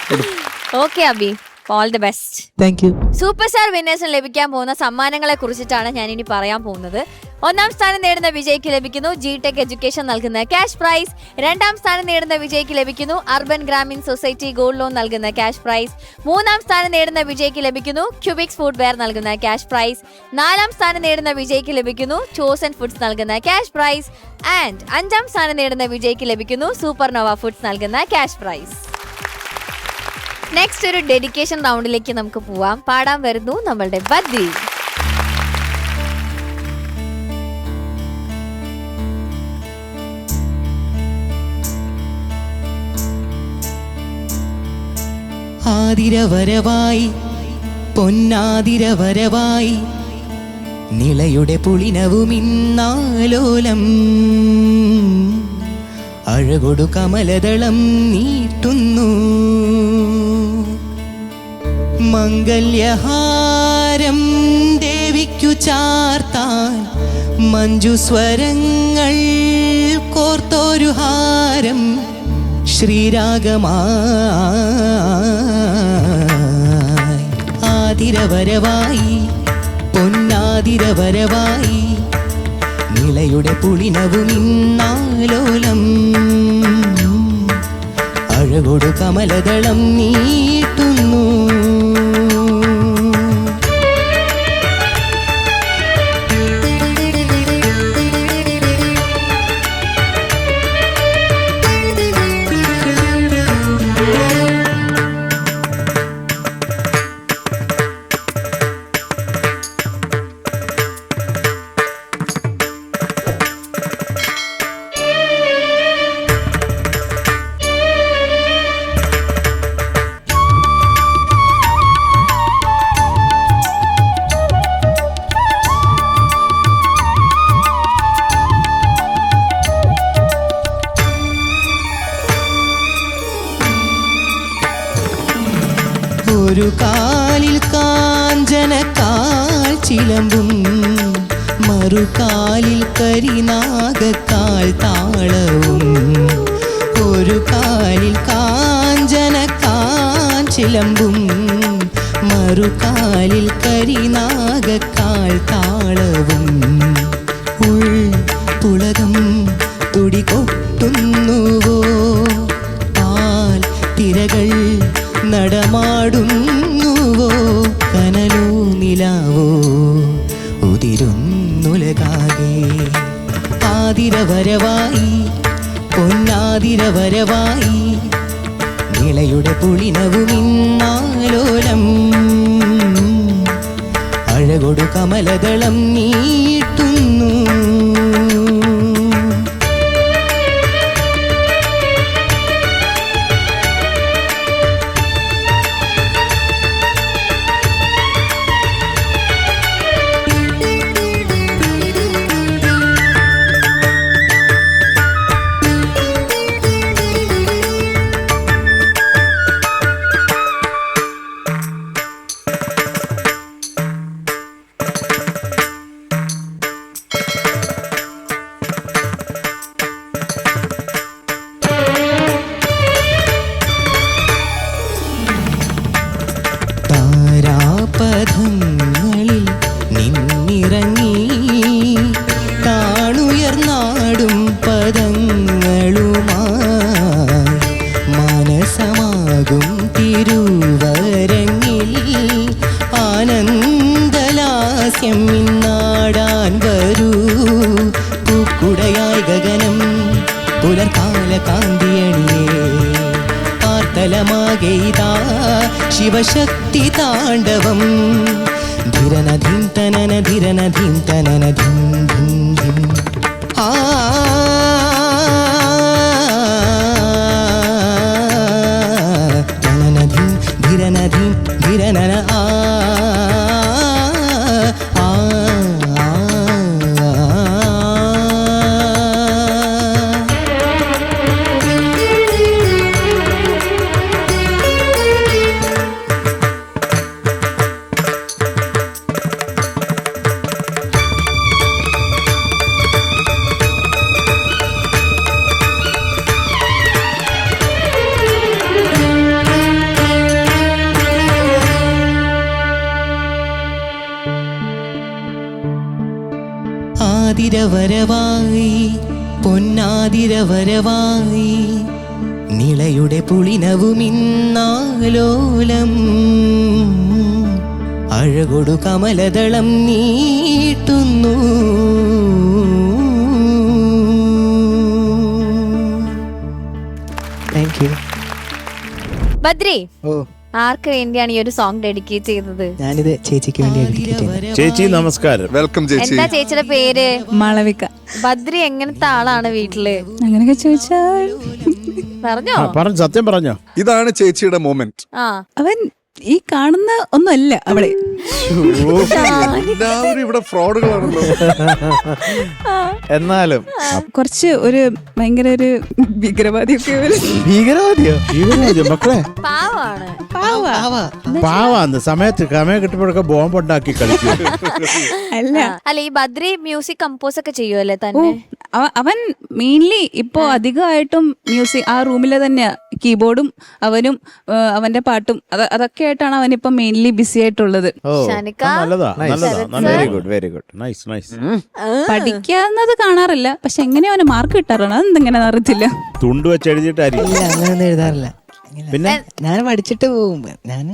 [SPEAKER 1] Okay Abhi, all the best.
[SPEAKER 7] Thank you.
[SPEAKER 1] Super star വിന്നേഴ്സിന് ലഭിക്കാൻ പോകുന്ന സമ്മാനങ്ങളെ കുറിച്ചിട്ടാണ് ഞാൻ ഇനി പറയാൻ പോകുന്നത്. 1ാം സ്ഥാനം നേടുന്ന വിജയ്ക്ക് ലഭിക്കുന്നു ജിടെക് എഡ്യൂക്കേഷൻ നൽകുന്ന ക്യാഷ് പ്രൈസ്. 2ാം സ്ഥാനം നേടുന്ന വിജയ്ക്ക് ലഭിക്കുന്നു urban Grameen society gold loan നൽകുന്ന ക്യാഷ് പ്രൈസ്. 3ാം സ്ഥാനം നേടുന്ന വിജയ്ക്ക് ലഭിക്കുന്നു ക്യൂബിക്സ് ഫുഡ്വെയർ നൽകുന്ന ക്യാഷ് പ്രൈസ്. 4ാം സ്ഥാനം നേടുന്ന വിജയ്ക്ക് ലഭിക്കുന്നു ചോസൻ ഫുഡ്സ് നൽകുന്ന ക്യാഷ് പ്രൈസ്. ആൻഡ് 5ാം സ്ഥാനം നേടുന്ന വിജയ്ക്ക് ലഭിക്കുന്നു സൂപ്പർനോവ ഫുഡ്സ് നൽകുന്ന ക്യാഷ് പ്രൈസ്. നെക്സ്റ്റ് ഒരു ഡെഡിക്കേഷൻ റൗണ്ടിലേക്ക് നമുക്ക് പോവാം. പാടാൻ വരുന്നു നമ്മളുടെ ബദ്രി.
[SPEAKER 7] ആതിരവരവായി പൊന്നാതിരവരവായി നിളയുടെ പുളിനവുമിന്നാലോലം അഴകൊടു കമലദളം നീട്ടുന്നു മംഗല്യഹാരം ദേവിക്കു ചാർത്താൻ മഞ്ജുസ്വരങ്ങൾ കോർത്തൊരു ഹാരം ശ്രീരാഗമായി ആതിരവരവായി പൊന്നാതിരവരവായി നിളയുടെ പുളിനവുമിന്നാലോലം അഴകൊടു കമലദളം നീട്ടുന്നു ഒരു കാലിൽ കാഞ്ചനക്കാൽ ചിലമ്പും മറുകാലിൽ കരിനാഗക്കാൽ താളവും ഒരു കാലിൽ കാഞ്ചനക്കാൽ ചിലമ്പും മറുകാലിൽ കരിനാഗക്കാൽ താളവും ഉൾപുളകം തുടികൊട്ടുന്നുവോ പാൽ തിരകൾ നട വരവായി പൊന്നാതിര വരവായി നിളയുടെ പുളിനവുമിന്നാലോലം അഴകൊടു കമലദളം നീട്ടുന്നു. താരാപഥങ്ങളിൽ നിന്നിറങ്ങി താണുയർന്നാടും പദങ്ങളുമായി മനസമാകും തിരുവരങ്ങിൽ ആനന്ദലാസ്യം ഇന്നാടാൻ വരൂ. പൂക്കുടയായി ഗഗനം പുലർക്കാല കാന്തിയണിയേ തലമാകെയ്താ ശിവശക്തി താണ്ഡവം ധിരനധിം തനന ധിരനധിം തനന ധിം ധിം ധിം. ആ തനനധിം ധിരനധിം ധിരനന ആ ആതിരവരവായി പൊന്നാതിരവരവായി നിളയുടെ പുളിനവുമിന്നാലോലം അഴകൊടു കമലദളം നീട്ടുന്നു. Thank you.
[SPEAKER 1] ബദ്രി,
[SPEAKER 2] ഓ
[SPEAKER 1] ആർക്ക് വേണ്ടിയാണ് ഈ ഒരു സോങ് ഡെഡിക്കേറ്റ് ചെയ്തത്?
[SPEAKER 7] ഞാനിത് ചേച്ചിക്ക് വേണ്ടി
[SPEAKER 6] ചേച്ചി നമസ്കാരം.
[SPEAKER 4] വെൽക്കം ചേച്ചി.
[SPEAKER 1] എന്താ ചേച്ചിയുടെ പേര്?
[SPEAKER 5] മാളവിക.
[SPEAKER 1] ബദ്രി എങ്ങനത്തെ ആളാണ് വീട്ടില്?
[SPEAKER 5] അങ്ങനെയൊക്കെ ചോദിച്ചാൽ
[SPEAKER 1] പറഞ്ഞോ?
[SPEAKER 6] പറഞ്ഞു, സത്യം പറഞ്ഞോ.
[SPEAKER 4] ഇതാണ് ചേച്ചിയുടെ മൊമെന്റ്.
[SPEAKER 1] ആ,
[SPEAKER 5] അവൻ ഈ കാണുന്ന ഒന്നുമല്ല അവിടെ.
[SPEAKER 4] എല്ലാവരും ഇവിടെ ഫ്രോഡുകളാണല്ലോ.
[SPEAKER 2] എന്നാലും
[SPEAKER 5] കുറച്ച് ഒരു ഭയങ്കര ഒരു ഭീകരവാദിയൊക്കെ
[SPEAKER 2] ഭീകരവാദിയോ?
[SPEAKER 6] ഭീകരവാദിയോ മക്കളെ?
[SPEAKER 1] പാവാണ്.
[SPEAKER 6] പാവാന്ന് സമയത്ത് സമയം കിട്ടുമ്പോഴൊക്കെ ബോംബ് ഉണ്ടാക്കി കളിക്കും.
[SPEAKER 5] അല്ല.
[SPEAKER 1] അല്ല, ഈ ബദ്രി മ്യൂസിക് കമ്പോസ് ഒക്കെ ചെയ്യുമല്ലേ തന്നെ?
[SPEAKER 5] അവൻ മെയിൻലി ഇപ്പോ അധികമായിട്ടും മ്യൂസിക് ആ റൂമിലെ തന്നെ കീബോർഡും അവനും അവന്റെ പാട്ടും അതൊക്കെ ആയിട്ടാണ് അവൻ ഇപ്പൊ മെയിൻലി ബിസി ആയിട്ടുള്ളത്.
[SPEAKER 1] ഷാനിക്ക,
[SPEAKER 6] നല്ലതാ, നല്ലതാ,
[SPEAKER 2] very good, very good.
[SPEAKER 6] Nice nice.
[SPEAKER 5] പഠിക്കാവുന്നത് കാണാറില്ല, പക്ഷെ എങ്ങനെയാ അവന് മാർക്ക് കിട്ടാറാണ് അതെന്തെങ്ങനെ അറിയത്തില്ല.
[SPEAKER 6] തുണ്ട് വെച്ച് എഴുതിയിട്ടായിരിക്കും.
[SPEAKER 7] അങ്ങനൊന്നും എഴുതാറില്ല.
[SPEAKER 6] പിന്നെ
[SPEAKER 7] ഞാൻ പഠിച്ചിട്ട് പോകും. ഞാൻ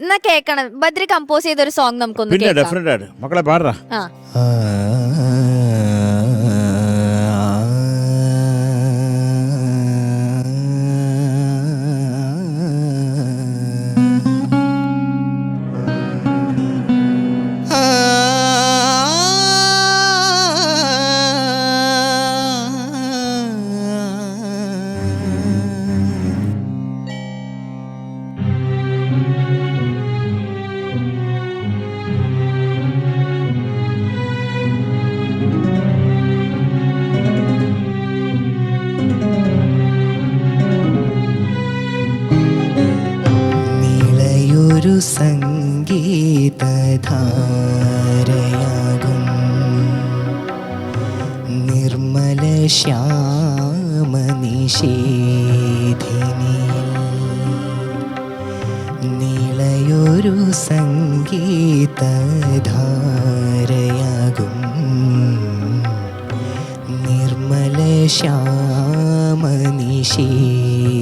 [SPEAKER 1] എന്നാ കേക്കണം. ബദ്രി കമ്പോസ് ചെയ്ത ഒരു സോങ് നമുക്കൊന്ന്
[SPEAKER 6] പിന്നെ
[SPEAKER 1] കേൾക്കാം.
[SPEAKER 6] ഡെഫിനറ്റ് ആയിട്ട് മക്കളെ പാടാ.
[SPEAKER 1] ആ,
[SPEAKER 7] നിളയൊരു സംഗീതധാരയാകും നിർമ്മല ശ്യാമ നിഷേധിനി നിളയൊരു സംഗീതധാരയാകും നിർമ്മല ശ്യാമ നിഷേധിനിയിൽ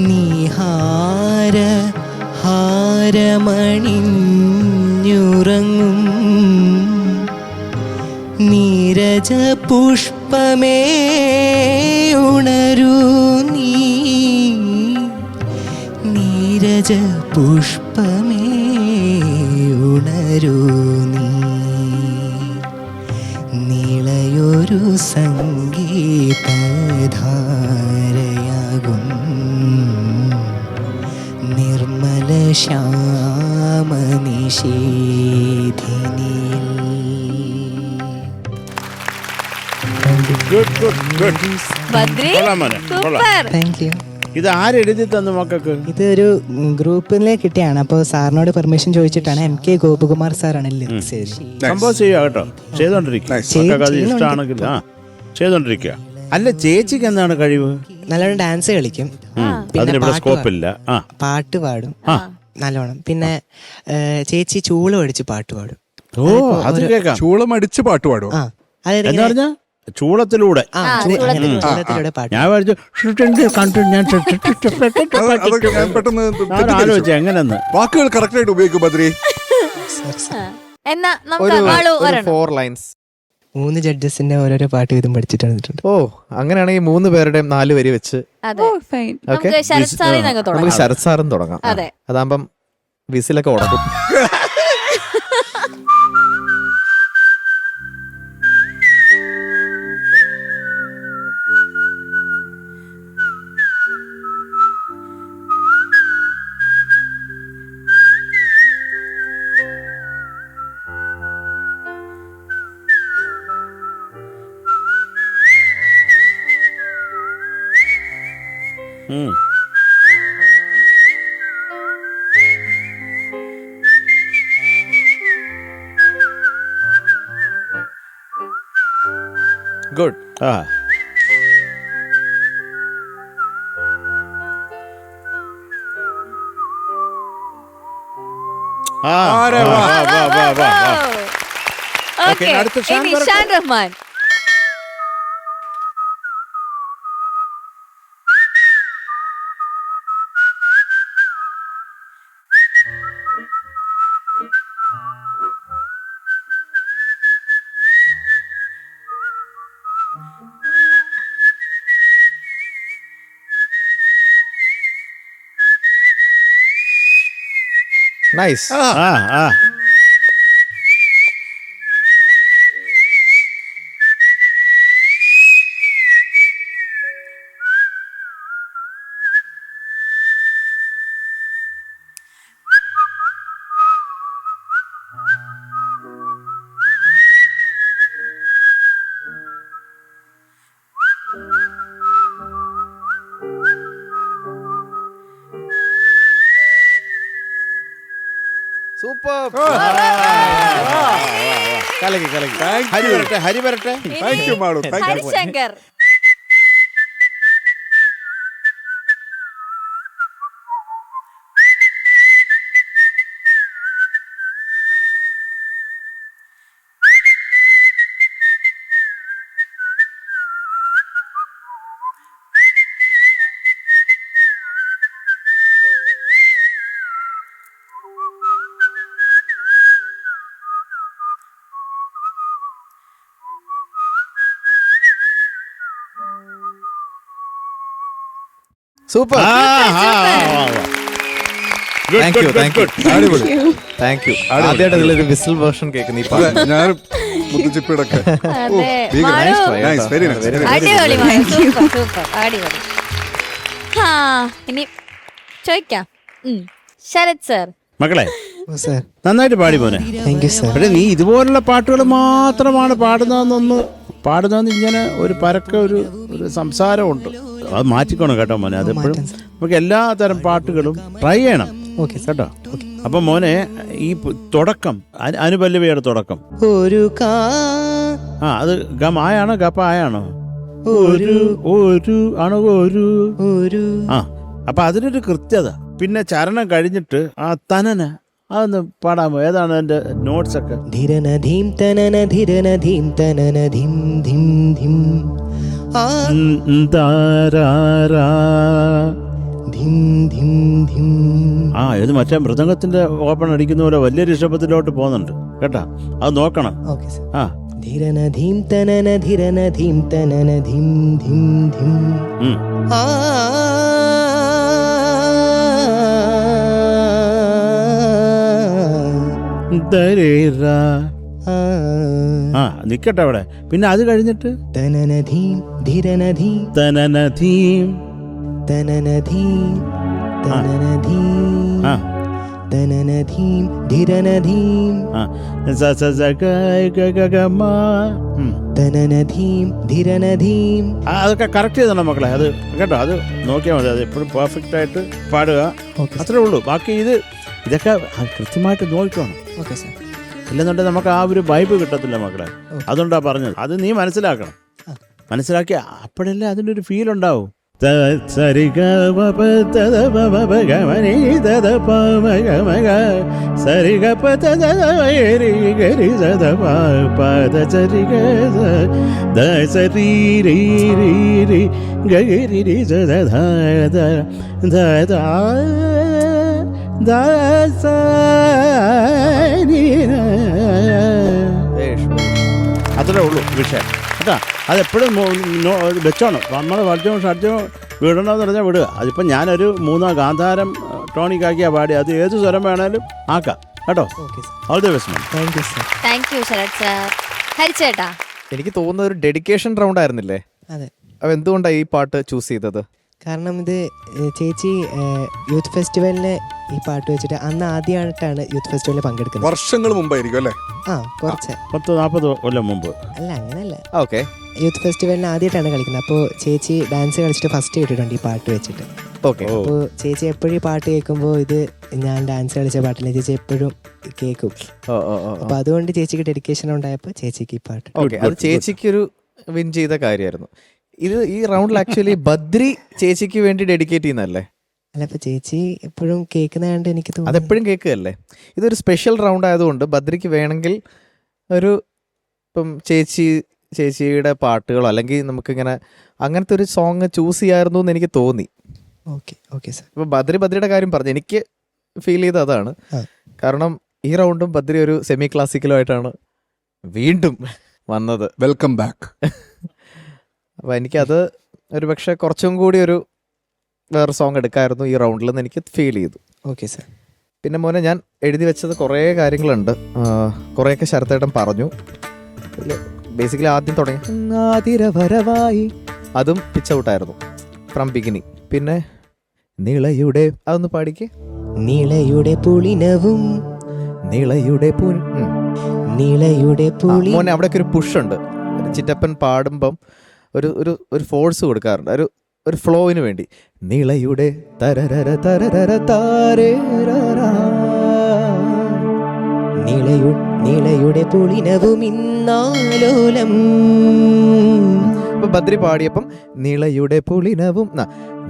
[SPEAKER 7] നിഹാര ഹാരമണിഞ്ഞുറങ്ങും നീരജ പുഷ്പമേ ഉണരൂ നീ, നീരജ പുഷ്പമേ ഉണരൂ നീ, നീളയൊരു സംഗീതധാരയാകും നിർമ്മല ശ്യാമനിഷേധിനിയിൽ.
[SPEAKER 6] Good good good.
[SPEAKER 1] ബദ്രി
[SPEAKER 6] കൊള്ളാം മോനെ, കൊള്ളാം.
[SPEAKER 1] സൂപ്പർ.
[SPEAKER 7] Thank you.
[SPEAKER 6] ഇത് ആരെഴുതി തന്നു മക്കൾക്ക്?
[SPEAKER 7] ഇതൊരു ഗ്രൂപ്പിലെ കിട്ടിയാണ്. അപ്പോൾ സാറിനോട് പെർമിഷൻ ചോദിച്ചിട്ടാണ്. MK ഗോപകുമാർ സാറാണ് ലിറിക്സ് എഴുതി.
[SPEAKER 6] കമ്പോസ് ചെയ്യുക കേട്ടോ, ചെയ്തോണ്ടിരിക്കുക. മക്കൾക്ക് അത് ഇഷ്ടമാണെങ്കിൽ ചെയ്തോണ്ടിരിക്കുക. അല്ല, ചേച്ചിക്ക് എന്താണ് കഴിവ്?
[SPEAKER 7] നല്ലോണം ഡാൻസ് കളിക്കും,
[SPEAKER 6] അതിനിവിടെ സ്കോപ്പില്ല. ആ,
[SPEAKER 7] പാട്ട് പാടും നല്ലോണം. പിന്നെ ചേച്ചി ചൂള് പഠിച്ച് പാട്ട് പാടും.
[SPEAKER 6] ഓ, അത് കേൾക്കാം.
[SPEAKER 4] ചൂളം അടിച്ച് പാട്ട് പാടുമോ?
[SPEAKER 7] ആ, അതായത്
[SPEAKER 6] എന്ന് പറഞ്ഞ ചൂളത്തിലൂടെ.
[SPEAKER 7] ചൂളത്തിലൂടെ പാട്ട്.
[SPEAKER 6] ഞാൻ വിചാരിച്ചു
[SPEAKER 4] അതൊക്കെ ഞാൻ പെട്ടെന്ന്
[SPEAKER 6] ആലോചിച്ച എങ്ങനെന്ന്.
[SPEAKER 4] വാക്കുകൾ കറക്റ്റ് ആയിട്ട് ഉപയോഗിക്കും ബദ്രി.
[SPEAKER 1] എന്നാ നമുക്ക് ആളു ഒരെണ്ണം.
[SPEAKER 2] 4 lines.
[SPEAKER 7] 3 ജഡ്ജസിന്റെ ഓരോരോ പാട്ട് വീതം പഠിച്ചിട്ട് വന്നിട്ടുണ്ട്.
[SPEAKER 2] ഓ, അങ്ങനെയാണെങ്കിൽ 3 പേരുടെയും 4 വരി വെച്ച്
[SPEAKER 1] അതെ,
[SPEAKER 5] ഫൈൻ.
[SPEAKER 2] ഓക്കെ.
[SPEAKER 1] നമുക്ക് ശരത് സാറിൽ നിന്നൊക്കെ
[SPEAKER 2] നമുക്ക്
[SPEAKER 1] തുടങ്ങാം.
[SPEAKER 2] ശരത് സാറും തുടങ്ങാം.
[SPEAKER 1] അതെ.
[SPEAKER 2] അതാകുമ്പം വിസിലൊക്കെ ഉടക്കും. ഗുഡ്.
[SPEAKER 6] ആ, ആ,
[SPEAKER 4] ആരെ
[SPEAKER 6] വാ,
[SPEAKER 4] വാ.
[SPEAKER 6] വാ, വാ, വാ, വാ.
[SPEAKER 1] ഓക്കെ,
[SPEAKER 6] അടുത്ത ഷാൻ
[SPEAKER 1] ഇനി
[SPEAKER 6] വരട്ടെ.
[SPEAKER 1] ഷാൻ റഹ്മാൻ.
[SPEAKER 2] നൈസ്.
[SPEAKER 6] ആ, ആ.
[SPEAKER 2] സൂപ്പർ. കലക്കി കലക്കി.
[SPEAKER 6] ഹരി വരട്ടെ, ഹരി വരട്ടെ.
[SPEAKER 4] താങ്ക് യു മാഡു. Thank you.
[SPEAKER 1] Harishankar.
[SPEAKER 2] Super. Thank you, thank you.
[SPEAKER 4] അടിപൊളി.
[SPEAKER 2] Thank you. ആദ്യമായിട്ട് ഇതിലൊരു വിസിൽ വേർഷൻ കേൾക്കുന്ന ഈ പാട്ട്.
[SPEAKER 4] ഞാൻ മുത്തുച്ചിപ്പിടൊക്കെ.
[SPEAKER 1] അതെ,
[SPEAKER 2] Nice
[SPEAKER 1] മാളു.
[SPEAKER 2] try,
[SPEAKER 4] Nice,
[SPEAKER 2] കേട്ടോ.
[SPEAKER 4] very nice.
[SPEAKER 2] Very nice.
[SPEAKER 1] അടിപൊളി മാളു, സൂപ്പർ സൂപ്പർ, അടിപൊളി. ആ, ഇനി ചോദിക്കാം. ശരത് സർ.
[SPEAKER 6] മക്കളെ,
[SPEAKER 7] ഓ സാർ,
[SPEAKER 6] നന്നായിട്ട് പാടി പോനെ.
[SPEAKER 7] Thank you sir.
[SPEAKER 6] പക്ഷെ നീ ഇതുപോലുള്ള പാട്ടുകൾ മാത്രമാണ് പാടുന്നതെന്ന് ഇങ്ങനെ ഒരു പരക്കെ ഒരു സംസാരമുണ്ട്. അത് മാറ്റിക്കോണം കേട്ടോ മോനെ. അതെപ്പോഴും നമുക്ക് എല്ലാ തരം പാട്ടുകളും ട്രൈ ചെയ്യണം.
[SPEAKER 7] ഓക്കെ
[SPEAKER 6] കേട്ടോ. അപ്പൊ മോനെ, ഈ തുടക്കം അനുപല്ലവിയുടെ തുടക്കം,
[SPEAKER 7] ഒരു
[SPEAKER 6] അത് ഗമായാണോ ഗപ്പായാണോ?
[SPEAKER 7] ഒരു
[SPEAKER 6] ഒരു ആണോ?
[SPEAKER 7] ഒരു
[SPEAKER 6] ആ, അപ്പൊ അതിനൊരു കൃത്യത. പിന്നെ ചരണം കഴിഞ്ഞിട്ട് ആ തനന അതൊന്ന് പാടാമോ? ഏതാണ് എന്റെ നോട്ട്സ് ഒക്കെ?
[SPEAKER 7] ധിരനധീം തനനധിരനധീം തനനധിം ധിം ധിം ആ
[SPEAKER 6] താരാരാ.
[SPEAKER 7] ധിം ധിം ധിം.
[SPEAKER 6] ആ, ഇത് മറ്റേ മൃദംഗത്തിന്റെ ഓപ്പൺ അടിക്കുന്ന പോലെ വലിയ ഋഷഭത്തിലോട്ട് പോകുന്നുണ്ട് കേട്ടാ. അത് നോക്കണം.
[SPEAKER 7] Okay sir.
[SPEAKER 6] ആ,
[SPEAKER 7] ധിരനധീം തനനധിരനധീം തനനധിം ധിം ധിം
[SPEAKER 6] ഉം.
[SPEAKER 7] ആ
[SPEAKER 6] ദരേറ.
[SPEAKER 7] ആ
[SPEAKER 6] ആ നിക്കട്ടെ അവിടെ. പിന്നെ അത് കഴിഞ്ഞിട്ട്
[SPEAKER 7] തനനധീം ധിരനധീം
[SPEAKER 6] തനനധീം.
[SPEAKER 7] തനനധീം തനനധീം
[SPEAKER 6] ആ
[SPEAKER 7] തനനധീം ധിരനധീം
[SPEAKER 6] ആ സ സ സ ഗ ഗ ഗ ഗ മ. ഉം.
[SPEAKER 7] തനനധീം ധിരനധീം.
[SPEAKER 6] ആ, അതൊക്കെ കറക്റ്റ് ചെയ്തോണം മക്കളെ. അത് കേട്ടോ, അത് നോക്കിയാൽ മതി. അത് എപ്പോഴും പെർഫെക്റ്റ് ആയിട്ട് പാടുക,
[SPEAKER 7] ഓക്കെ
[SPEAKER 6] അത്രേ ഉള്ളൂ. ബാക്കി ഇതൊക്കെ കൃത്യമായിട്ട് നോക്കണം.
[SPEAKER 7] Okay sir.
[SPEAKER 6] ഇല്ലെന്നുണ്ടെങ്കിൽ നമുക്ക് ആ ഒരു വൈബ് കിട്ടത്തില്ല മക്കളെ. അതുകൊണ്ടാ പറഞ്ഞത്. അത് നീ മനസ്സിലാക്കണം. മനസ്സിലാക്കി അപ്പോഴല്ലേ അതിൻ്റെ ഒരു ഫീൽ ഉണ്ടാവും. അത്രേ ഉള്ളൂ വിഷയം കേട്ടാ. അതെപ്പോഴും വെച്ചോണം. നമ്മൾ വർജവും ഷഡ്ജവും വിടണമെന്ന് പറഞ്ഞാൽ വിടുക. അതിപ്പോൾ ഞാനൊരു 3 ഗാന്ധാരം ടോണിക്കാക്കിയാണ് പാടി. അത് ഏത് സ്വരം വേണേലും ആക്കാം കേട്ടോ.
[SPEAKER 7] Okay sir.
[SPEAKER 6] All the best ma'am.
[SPEAKER 7] Thank you sir.
[SPEAKER 1] Thank you Sarath sir. ഹരിച്ചേട്ടാ,
[SPEAKER 2] എനിക്ക് തോന്നുന്ന ഒരു ഡെഡിക്കേഷൻ റൗണ്ട് ആയിരുന്നില്ലേ?
[SPEAKER 7] അതെ,
[SPEAKER 2] അപ്പോൾ എന്തുകൊണ്ടാണ് ഈ പാട്ട് ചൂസ് ചെയ്തത്?
[SPEAKER 7] കാരണം ഇത് ചേച്ചി യൂത്ത് ഫെസ്റ്റിവലിന് ഈ പാട്ട് വെച്ചിട്ട് അന്ന് ആദ്യമായിട്ടാണ് യൂത്ത് ഫെസ്റ്റിവലിൽ പങ്കെടുക്കുന്നത്.
[SPEAKER 4] വർഷങ്ങൾ മുമ്പായിരിക്കും അല്ലേ?
[SPEAKER 7] ആ കുറച്ച്
[SPEAKER 6] 40 കൊല്ലം മുമ്പ്.
[SPEAKER 7] അല്ല അങ്ങനല്ല,
[SPEAKER 2] ഓക്കെ.
[SPEAKER 7] യൂത്ത് ഫെസ്റ്റിവലിന് ആദ്യമായിട്ടാണ് കളിക്കുന്നത്. അപ്പോൾ ചേച്ചി ഡാൻസ് കളിച്ചിട്ട് ഫസ്റ്റ് കേട്ടിട്ടുണ്ട് ഈ പാട്ട് വെച്ചിട്ട്.
[SPEAKER 2] ഓക്കെ.
[SPEAKER 6] ഓ.
[SPEAKER 7] അപ്പോൾ ചേച്ചി എപ്പോഴും ഈ പാട്ട് കേൾക്കുമ്പോൾ ഇത് ഞാൻ ഡാൻസ് കളിച്ച പാട്ടില്ല ചേച്ചി എപ്പോഴും കേൾക്കും.
[SPEAKER 2] ഓ ഓ ഓ.
[SPEAKER 7] അപ്പോൾ അതുകൊണ്ട് ചേച്ചിക്ക് ഡെഡിക്കേഷൻ ഉണ്ടായപ്പോൾ ചേച്ചിക്ക് ഈ പാട്ട്.
[SPEAKER 2] ഓക്കെ, അത് ചേച്ചിക്കൊരു വിൻ ചെയ്ത കാര്യമായിരുന്നു. ഈ റൗണ്ടിൽ ആക്ച്വലി ബദ്രി ചേച്ചിക്ക് വേണ്ടി ഡെഡിക്കേറ്റ് ചെയ്യുന്നതല്ലേ?
[SPEAKER 7] അല്ല, അപ്പോൾ ചേച്ചി എപ്പോഴും കേൾക്കുന്നതാണ്ട് എനിക്ക് തോന്നുന്നു.
[SPEAKER 2] അതെപ്പോഴും കേൾക്കുകയല്ലേ? ഇതൊരു സ്പെഷ്യൽ റൗണ്ട് ആയതുകൊണ്ട് ബദ്രിക്ക് വേണമെങ്കിൽ ഒരു ഇപ്പം ചേച്ചിയുടെ പാട്ടുകളോ അല്ലെങ്കിൽ നമുക്കിങ്ങനെ അങ്ങനത്തെ ഒരു സോങ് ചൂസ് ചെയ്യാമായിരുന്നു എന്ന് എനിക്ക് തോന്നി.
[SPEAKER 7] Okay okay sir.
[SPEAKER 2] ഇപ്പം ബദ്രിയുടെ കാര്യം പറഞ്ഞു, എനിക്ക് ഫീൽ ചെയ്തത് അതാണ്.
[SPEAKER 7] ആ.
[SPEAKER 2] കാരണം ഈ റൗണ്ടും ബദ്രി ഒരു സെമി ക്ലാസിക്കലുമായിട്ടാണ് വീണ്ടും വന്നത്.
[SPEAKER 4] Welcome back.
[SPEAKER 2] അപ്പോൾ എനിക്കത് ഒരു പക്ഷേ കുറച്ചും കൂടി ഒരു വേറെ സോങ് എടുക്കാമായിരുന്നു ഈ റൗണ്ടിൽ എന്ന് എനിക്ക് ഫീൽ ചെയ്തു.
[SPEAKER 7] Okay sir.
[SPEAKER 2] പിന്നെ മോനെ, ഞാൻ എഴുതി വെച്ചത് കുറേ കാര്യങ്ങളുണ്ട്. കുറേയൊക്കെ ശരത്തേട്ടൻ പറഞ്ഞു. ബേസിക്കലി ആദ്യം തുടങ്ങി ആതിരവരവായി, അതും പിച്ച് ഔട്ടായിരുന്നു ഫ്രം ബിഗിനിങ്. പിന്നെ നിളയുടെ അതൊന്ന് പാടിക്ക്.
[SPEAKER 7] നിളയുടെ പുളിനവും
[SPEAKER 2] നിളയുടെ
[SPEAKER 7] നിളയുടെ പുളി.
[SPEAKER 2] മോനെ അവിടെയൊക്കെ ഒരു പുഷ് ഉണ്ട്. ചിറ്റപ്പൻ പാടുമ്പം ഒരു ഫോഴ്സ് കൊടുക്കാറുണ്ട്, ഒരു ഫ്ലോയിന് വേണ്ടി. നിളയുടെ തരരര തരരര താരേരരാ.
[SPEAKER 7] നിളയുടെ പുളിനവും ഇന്നാലോലം.
[SPEAKER 2] ഇപ്പൊ ബദ്രി പാടിയപ്പം നിളയുടെ പുളിനവും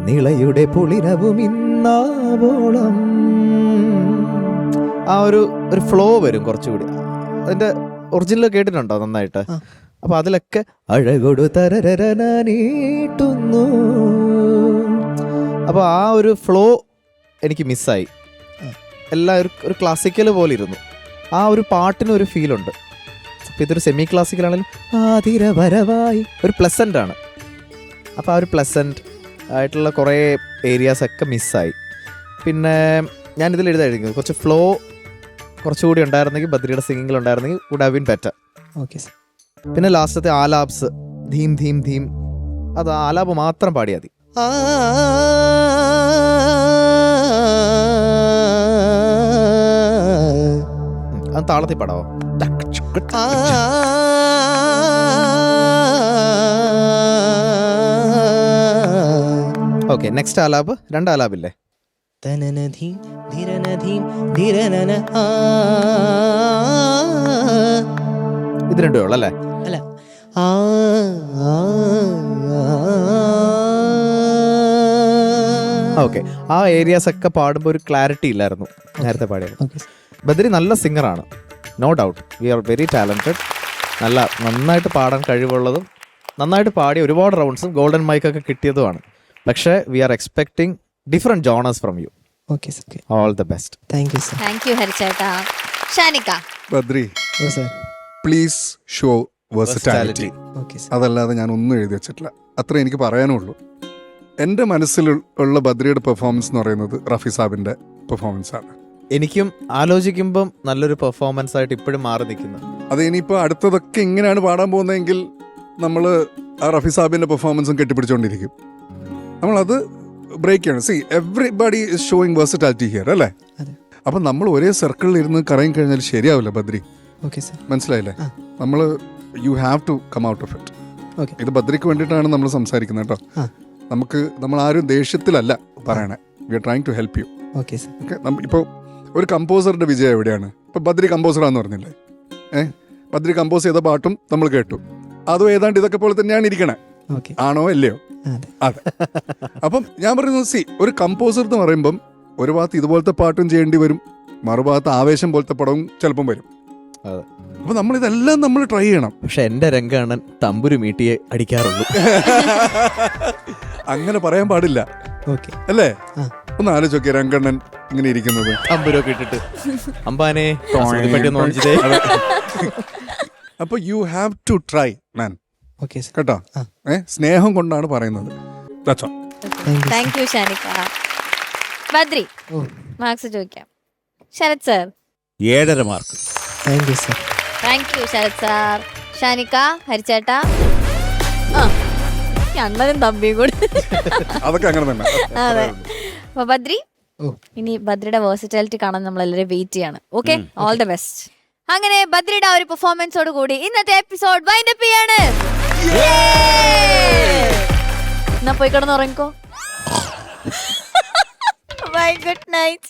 [SPEAKER 2] നിളയുടെ പുളിനവും ഇന്നാവോളം ആ ഒരു ഫ്ലോ വരും കുറച്ചുകൂടി. അതിന്റെ ഒറിജിനൽ കേട്ടിട്ടുണ്ടോ നന്നായിട്ട്? അപ്പൊ അതിലൊക്കെ അഴകൊടു തരരനീട്ടുന്നു. അപ്പൊ ആ ഒരു ഫ്ലോ എനിക്ക് മിസ്സായി. എല്ലാം ഒരു ക്ലാസിക്കൽ പോലെ ഇരുന്നു. ആ ഒരു പാട്ടിനൊരു ഫീലുണ്ട്. അപ്പോൾ ഇതൊരു സെമി ക്ലാസിക്കലാണെങ്കിലും ആതിരവരവായി ഒരു പ്ലസൻ്റ് ആണ്. അപ്പോൾ ആ ഒരു പ്ലസൻ്റ് ആയിട്ടുള്ള കുറേ ഏരിയാസൊക്കെ മിസ്സായി. പിന്നെ ഞാനിതിൽ എഴുതായിരുന്നു കുറച്ച് ഫ്ലോ കുറച്ചുകൂടി ഉണ്ടായിരുന്നെങ്കിൽ, ബദ്രിയുടെ സിംഗിങ്ങിൽ ഉണ്ടായിരുന്നെങ്കിൽ would have been better.
[SPEAKER 7] Okay sir.
[SPEAKER 2] പിന്നെ ലാസ്റ്റത്തെ ആലാപ്സ് ധീം ധീം ധീം, അത് ആലാപ് മാത്രം പാടിയാൽ മതി. അത് താളത്തിൽ പാടാവോ? Okay, next alap. 2 ആലാപില്ലേ?
[SPEAKER 7] തനനധീം ധിരനധീം ധിരനന.
[SPEAKER 2] ഇത് 2 ഉള്ളു അല്ലേ?
[SPEAKER 7] അല്ല,
[SPEAKER 2] ഓക്കെ. ആ ഏരിയാസ് ഒക്കെ പാടുമ്പോൾ ഒരു ക്ലാരിറ്റി ഇല്ലായിരുന്നു നേരത്തെ പാടിയത്. ബദ്രി നല്ല സിംഗറാണ്, no doubt. We are very talented. നന്നായിട്ട് പാടാൻ കഴിവുള്ളതും നന്നായിട്ട് പാടി ഒരുപാട് റൗണ്ട്സും ഗോൾഡൻ മൈക്കൊക്കെ കിട്ടിയതുമാണ്. പക്ഷേ we are expecting different genres from you.
[SPEAKER 7] Okay sir.
[SPEAKER 2] All the best.
[SPEAKER 7] Thank you sir.
[SPEAKER 1] Thank you ഹരിച്ചേട്ടാ. ഷാനിക്ക,
[SPEAKER 4] ബദ്രി,
[SPEAKER 7] ഓ sir.
[SPEAKER 4] Please show versatility.
[SPEAKER 7] Okay sir.
[SPEAKER 4] അതല്ലാതെ ഞാൻ ഒന്നും എഴുതി വെച്ചിട്ടില്ല. അത്രേ എനിക്ക് പറയാനുള്ളൂ. എൻ്റെ മനസ്സിൽ ഉള്ള ബദ്രിയുടെ പെർഫോമൻസ് എന്ന് പറയുന്നത് റഫി സാബിൻ്റെ പെർഫോമൻസ് ആണ്.
[SPEAKER 2] എനിക്കും ആലോചിക്കുമ്പം നല്ലൊരു പെർഫോമൻസ് ആയിട്ട് ഇപ്പോഴും മാറി നിൽക്കുന്നു.
[SPEAKER 4] അത് ഇനിയിപ്പോൾ അടുത്തതൊക്കെ ഇങ്ങനെയാണ് പാടാൻ പോകുന്നതെങ്കിൽ നമ്മൾ ആ റഫി സാബിൻ്റെ പെർഫോമൻസും കെട്ടിപ്പിടിച്ചുകൊണ്ടിരിക്കും. നമ്മളത് ബ്രേക്ക് ചെയ്യണം. C everybody is showing versatility here അല്ലേ?
[SPEAKER 7] അതെ.
[SPEAKER 4] അപ്പം നമ്മൾ ഒരേ സർക്കിളിൽ ഇരുന്ന് കറങ്ങി കഴിഞ്ഞാൽ ശരിയാവില്ല ബദ്രി.
[SPEAKER 7] Okay sir.
[SPEAKER 4] മനസ്സിലായില്ലേ?
[SPEAKER 7] ആ.
[SPEAKER 4] നമ്മൾ you have to come out of it.
[SPEAKER 7] Okay.
[SPEAKER 4] ഇത് ബദ്രിക്ക് വേണ്ടിയിട്ടാണ് നമ്മൾ സംസാരിക്കുന്നത് കേട്ടോ.
[SPEAKER 7] ആ.
[SPEAKER 4] നമ്മൾ ആരും ദേഷ്യത്തിലല്ല പറയണേ. We are trying to help you.
[SPEAKER 7] Okay sir.
[SPEAKER 4] Okay. ഇപ്പോൾ ഒരു കമ്പോസറുടെ വിജയം എവിടെയാണ്? ഇപ്പം ബദ്രി കമ്പോസറാന്ന് പറഞ്ഞില്ലേ? ബദ്രി കമ്പോസ് ചെയ്ത പാട്ടും നമ്മൾ കേട്ടു. അതും ഏതാണ്ട് ഇതൊക്കെ പോലെ തന്നെയാണ് ഇരിക്കണേ.
[SPEAKER 7] ഓക്കെ.
[SPEAKER 4] ആണോ അല്ലയോ?
[SPEAKER 7] അതെ.
[SPEAKER 4] അതെ. അപ്പം ഞാൻ പറയുന്നത് സി ഒരു കമ്പോസർ എന്ന് പറയുമ്പം ഒരു ഭാഗത്ത് ഇതുപോലത്തെ പാട്ടും ചെയ്യേണ്ടി വരും, മറുഭാഗത്ത് ആവേശം പോലത്തെ പടവും ചിലപ്പം വരും.
[SPEAKER 2] അതെ.
[SPEAKER 4] അപ്പൊ നമ്മൾ ഇതെല്ലാം നമ്മൾ ട്രൈ ചെയ്യണം.
[SPEAKER 2] പക്ഷെ എന്റെ രംഗാണൻ തമ്പുരു മീട്ടിയെ അടിക്കാറുള്ളൂ.
[SPEAKER 4] അങ്ങനെ പറയാൻ പാടില്ല
[SPEAKER 7] ഓക്കെ.
[SPEAKER 4] അല്ലേ?
[SPEAKER 7] ആ.
[SPEAKER 4] ഒന്ന് ആലോചിച്ചോക്കെ രംഗണ്ണൻ ഇങ്ങനെ ഇരിക്കുന്നത്.
[SPEAKER 2] തമ്പുരൊക്കെ ഇട്ടിട്ട് അമ്പാനെ പറ്റി ഒന്ന് ഓടിച്ചതേ.
[SPEAKER 4] അപ്പൊ you have to try man.
[SPEAKER 7] Okay sir.
[SPEAKER 4] കേട്ടോ?
[SPEAKER 7] ആ.
[SPEAKER 4] സ്നേഹം കൊണ്ടാണ് പറയുന്നത്. That's all.
[SPEAKER 7] Thank you.
[SPEAKER 1] Thank you ഷാനിക്ക. ബദ്രി,
[SPEAKER 7] ഓ
[SPEAKER 1] മാർക്സ് ചോദിക്കാം. Sharath sir.
[SPEAKER 6] 7.5 mark.
[SPEAKER 7] Thank you sir.
[SPEAKER 1] Thank you Sarath sir. ഷാനിക്ക, ഹരിച്ചേട്ടാ. ആ, ഈ അണ്ണനും തമ്പിയും കൂടി.
[SPEAKER 4] അതൊക്കെ അങ്ങനെ തന്നെ.
[SPEAKER 1] അതെ. അപ്പൊ ബദ്രി,
[SPEAKER 7] ഓ.
[SPEAKER 1] ഇനി ബദ്രിയുടെ വേഴ്സറ്റാലിറ്റി കാണാൻ നമ്മൾ എല്ലാവരും വെയിറ്റ് ചെയ്യാണ്. Okay, all the best. അങ്ങനെ ബദ്രിയുടെ ആ ഒരു പെർഫോമൻസോട് കൂടി ഇന്നത്തെ എപ്പിസോഡ് വൈൻഡ് അപ്പ് ചെയ്യാണ്. എന്നാ പോയി കിടന്ന് ഉറങ്ങിക്കോ. Bye, good night.